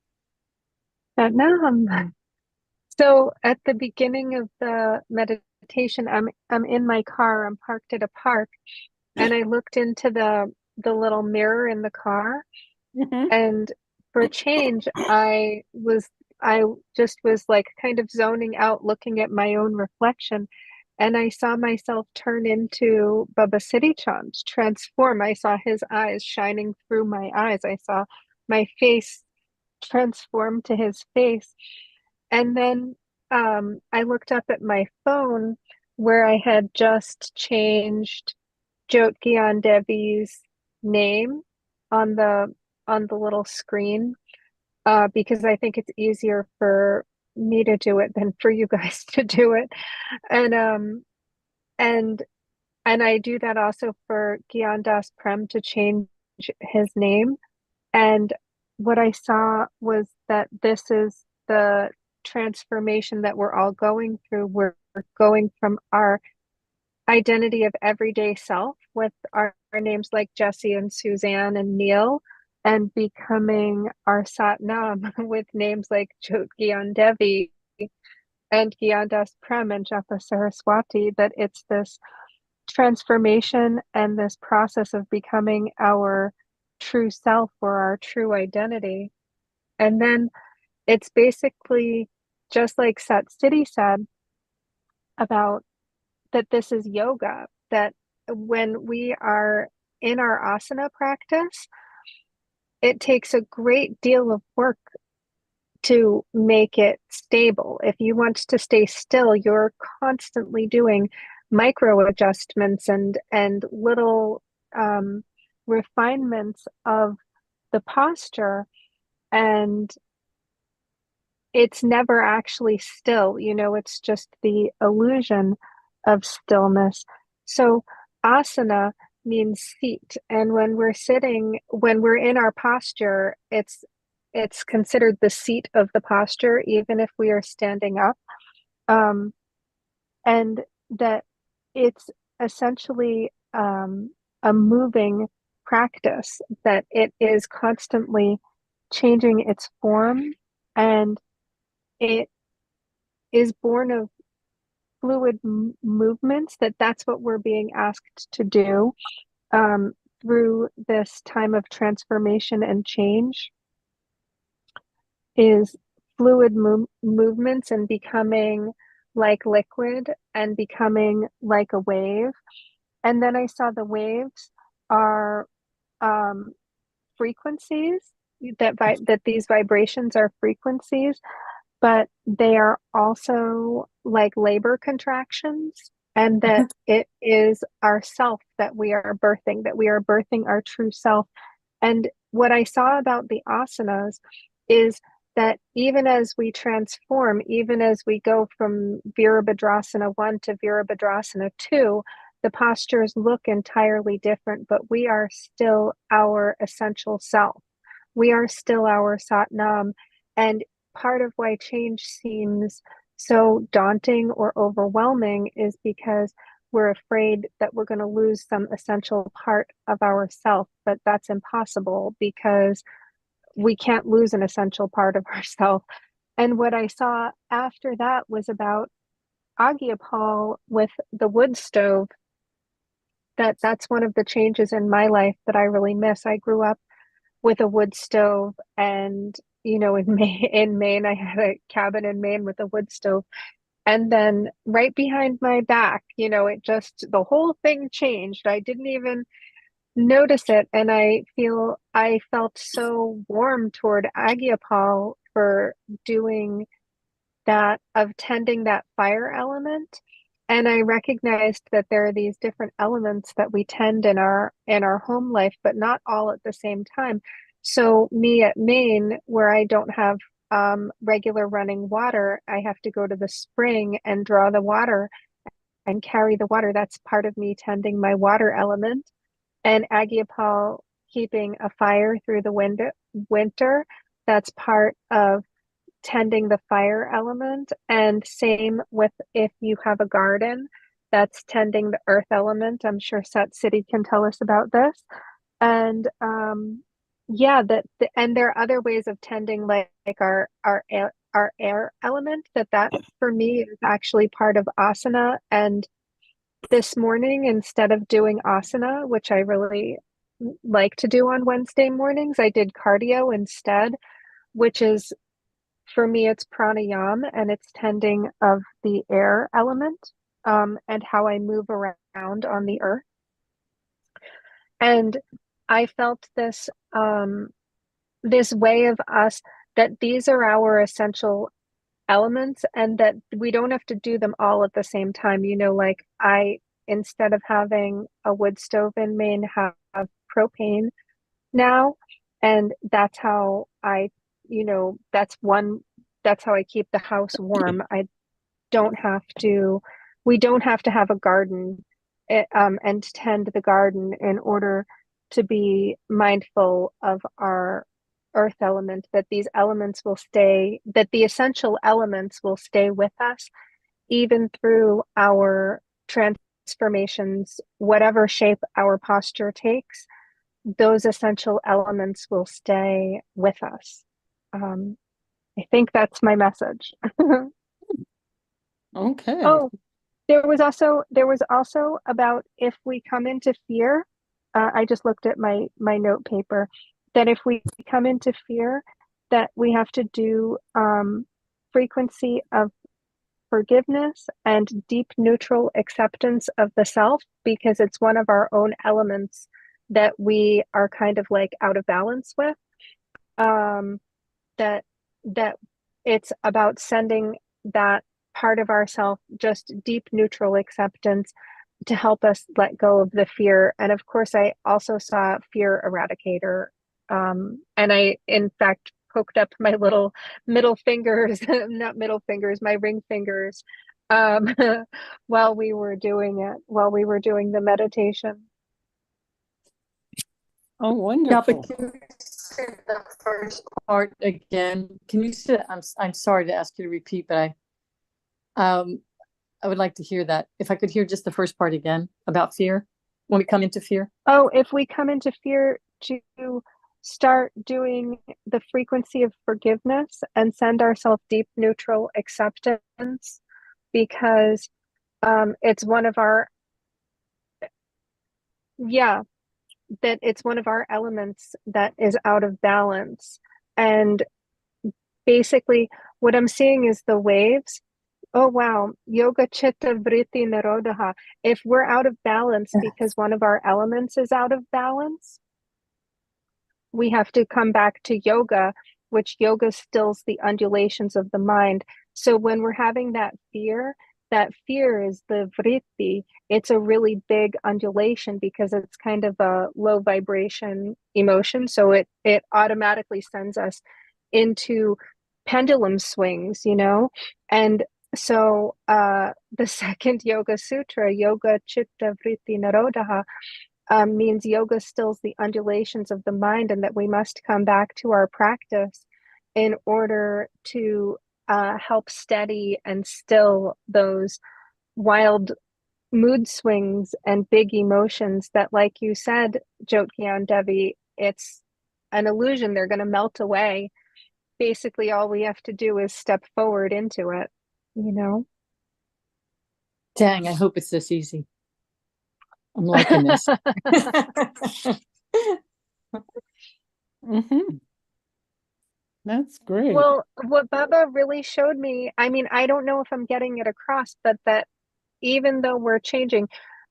So at the beginning of the meditation, I'm in my car, I'm parked at a park, and I looked into the little mirror in the car, and for a change, I just was like kind of zoning out, looking at my own reflection, and I saw myself turn into Baba Siri Chand, transform. I saw his eyes shining through my eyes. I saw my face transform to his face. And then I looked up at my phone where I had just changed Jot Gian Devi's name on the little screen, because I think it's easier for me to do it than for you guys to do it. And I do that also for Gian Das Prem to change his name. And what I saw was that this is the transformation that we're all going through. We're going from our identity of everyday self with our names like Jesse and Suzanne and Neil, and becoming our Sat Nam with names like Jot Gian Devi and Gyandas Prem and Japa Saraswati, that it's this transformation and this process of becoming our true self or our true identity. And then it's basically just like Sat City said about that this is yoga, that when we are in our asana practice, it takes a great deal of work to make it stable. If you want to stay still, you're constantly doing micro adjustments and little refinements of the posture, and it's never actually still, it's just the illusion of stillness. So asana means seat, and when we're sitting, when we're in our posture, it's considered the seat of the posture, even if we are standing up. And that it's essentially a moving practice, that it is constantly changing its form, and it is born of fluid movements, that's what we're being asked to do through this time of transformation and change, is fluid movements and becoming like liquid and becoming like a wave. And then I saw the waves are frequencies, that these vibrations are frequencies, but they are also like labor contractions, and that it is our self that we are birthing our true self. And what I saw about the asanas is that even as we transform, even as we go from Virabhadrasana 1 to Virabhadrasana 2, the postures look entirely different, but we are still our essential self. We are still our Sat Nam. And part of why change seems so daunting or overwhelming is because we're afraid that we're going to lose some essential part of ourself, but that's impossible because we can't lose an essential part of ourself. And what I saw after that was about Agyapal with the wood stove, that's one of the changes in my life that I really miss. I grew up with a wood stove, and in Maine I had a cabin in Maine with a wood stove, and then right behind my back, it just, the whole thing changed. I didn't even notice it, and I felt so warm toward Agyapal for doing that, of tending that fire element. And I recognized that there are these different elements that we tend in our home life, but not all at the same time. So me at Maine, where I don't have regular running water, I have to go to the spring and draw the water and carry the water. That's part of me tending my water element. And Agyapal, keeping a fire through the winter, that's part of tending the fire element. And same with, if you have a garden, that's tending the earth element. I'm sure Sat City can tell us about this. And yeah, and there are other ways of tending, like our air element, that for me is actually part of asana. And this morning, instead of doing asana, which I really like to do on Wednesday mornings, I did cardio instead, which is, for me, it's pranayama, and it's tending of the air element, and how I move around on the earth. And I felt this this way of us, that these are our essential elements, and that we don't have to do them all at the same time. Like instead of having a wood stove in Maine, have propane now, and that's how that's how I keep the house warm. We don't have to have a garden, and tend the garden in order to be mindful of our earth element, that these elements will stay, that the essential elements will stay with us even through our transformations, whatever shape our posture takes. those essential elements will stay with us. I think that's my message. Okay. Oh, there was also about if we come into fear. I just looked at my note paper that if we come into fear, that we have to do frequency of forgiveness and deep neutral acceptance of the self, because it's one of our own elements that we are kind of like out of balance with. That that it's about sending that part of ourself just deep neutral acceptance to help us let go of the fear. And of course, I also saw fear eradicator. And I, in fact, poked up my little middle fingers, not middle fingers, my ring fingers, um, while we were doing it, while we were doing the meditation. Oh, Yeah, wonderful. but can you say the first part again? Can you say, I'm sorry to ask you to repeat, but I would like to hear that. If I could hear just the first part again about fear, when we come into fear. Oh, if we come into fear, to start doing the frequency of forgiveness and send ourselves deep neutral acceptance, because it's one of our, yeah, that it's one of our elements that is out of balance. And basically, what I'm seeing is the waves. Oh, wow. Yoga chitta vritti nirodha. If we're out of balance because one of our elements is out of balance, we have to come back to yoga, which yoga stills the undulations of the mind. So when we're having that fear is the vritti. It's a really big undulation because it's kind of a low vibration emotion. So it automatically sends us into pendulum swings, you know? And so the second yoga sutra, Yoga Chitta Vritti Nirodha, means yoga stills the undulations of the mind, and that we must come back to our practice in order to help steady and still those wild mood swings and big emotions that, like you said, Jot Gian Devi, it's an illusion. They're going to melt away. Basically, all we have to do is step forward into it, you know? Dang, I hope it's this easy. I'm liking this. Mm-hmm. That's great. Well, what Baba really showed me, I mean, I don't know if I'm getting it across, but that even though we're changing,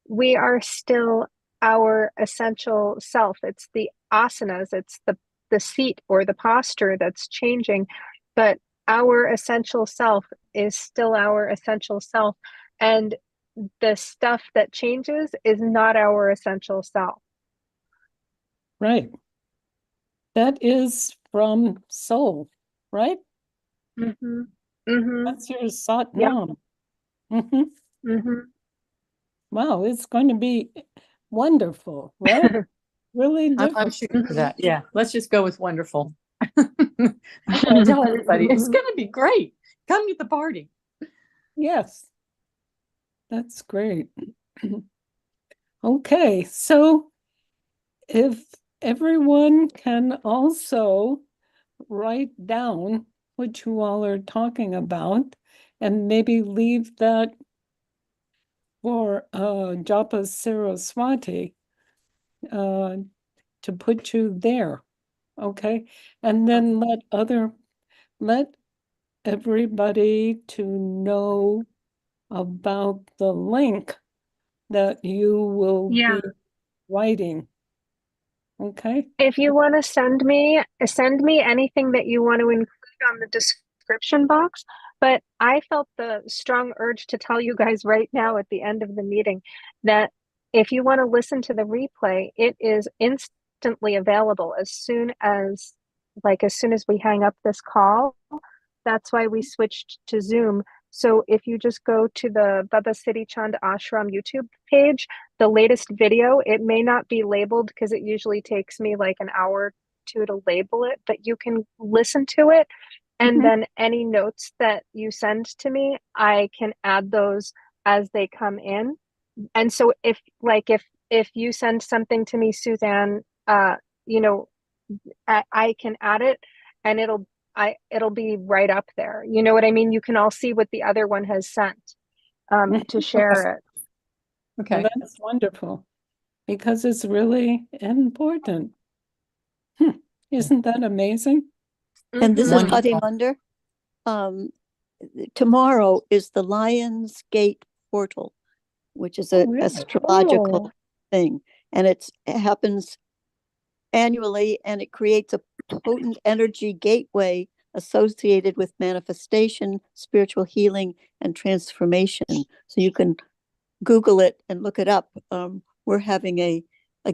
we are still our essential self. It's the asanas, it's the seat or the posture that's changing, but our essential self is still our essential self. And the stuff that changes is not our essential self. Right. That is from soul, right? Mm-hmm. Mm-hmm. That's your Sat Yep. Nam. Mm-hmm. Mm-hmm. Wow, it's going to be wonderful, right? Really I'm different. shooting for that. Yeah, let's just go with wonderful. I tell everybody it's going to be great. Come to the party. Yes, that's great. Okay, so if everyone can also write down what you all are talking about and maybe leave that for Japa Saraswati to put you there. Okay. And then let everybody to know about the link that you will Yeah. be writing. Okay. If you want to send me anything that you want to include on the description box. But I felt the strong urge to tell you guys right now at the end of the meeting that if you want to listen to the replay, it is instantly available as soon as we hang up this call. That's why we switched to Zoom. So if you just go to the Baba Siri Chand Ashram YouTube page, the latest video, it may not be labeled because it usually takes me like an hour or two to label it, but you can listen to it. And then any notes that you send to me, I can add those as they come in. And so if you send something to me, Suzanne, you know, I can add it and it'll be right up there. You know what I mean? You can all see what the other one has sent to share it. Okay. Well, that's wonderful because it's really important. Isn't that amazing? And this is Wonderful. Hadi Munder. Tomorrow is the Lion's Gate portal, which is an really? astrological Oh. thing. And it happens annually, and it creates a potent energy gateway associated with manifestation, spiritual healing, and transformation. So you can Google it and look it up. We're having a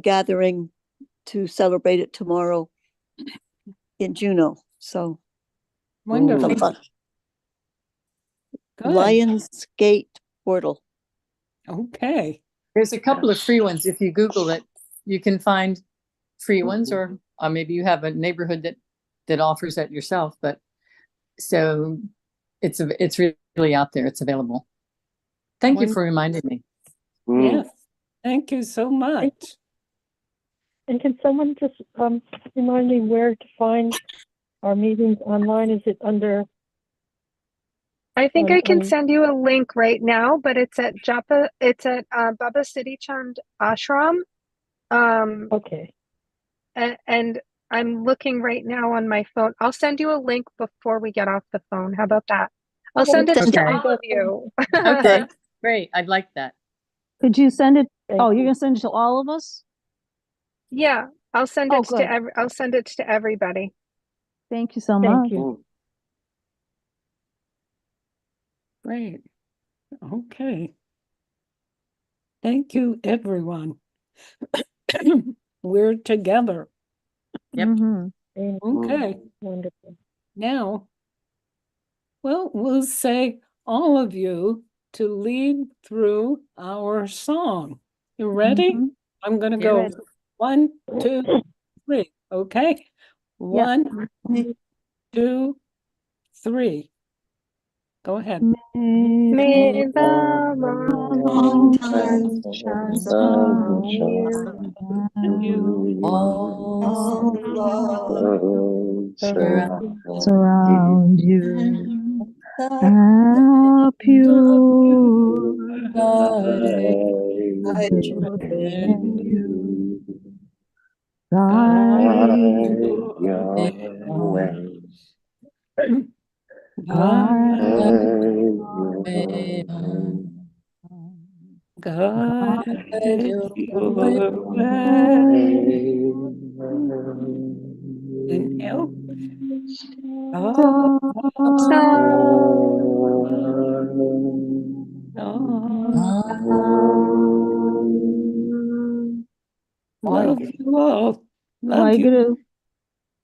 gathering to celebrate it tomorrow in Juneau. So Wonderful. have fun. Good. Lion's Gate portal. Okay. There's a couple of free ones. If you Google it, you can find free ones, or maybe you have a neighborhood that offers that yourself. But so it's really out there. It's available. Thank you for reminding me. Yes. Thank you so much. And can someone just remind me where to find our meetings online? Is it under? I think I can send you a link right now, but it's at Baba Siri Chand Ashram. Okay. And I'm looking right now on my phone. I'll send you a link before we get off the phone. How about that? I'll send it to Okay. all of you. Okay, great. I'd like that. Could you send it? Thank Oh, you. you're gonna send it to all of us? Yeah, I'll send Oh, it good. to I'll send it to everybody. Thank you so Thank much. you. Great. Okay. Thank you, everyone. We're together. Yep. Mhm. Okay. Wonderful. Now, well, we'll say all of you to lead through our song. You ready? Mhm. I'm going to Yeah. go Ready. 1, 2, 3. Okay. 1, 2, 3. Go ahead. May the long sun shine on you. Surround you. A pure within you. Guide Guide your way. Inhale. Love you all. Love you.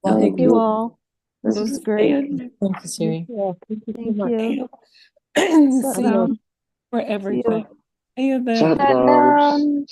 Thank you all. This We'll is see great. you. Thank you, Siri. Yeah, thank you so Thank much. you. See you Salam. for everything. See you then. Sat Nam.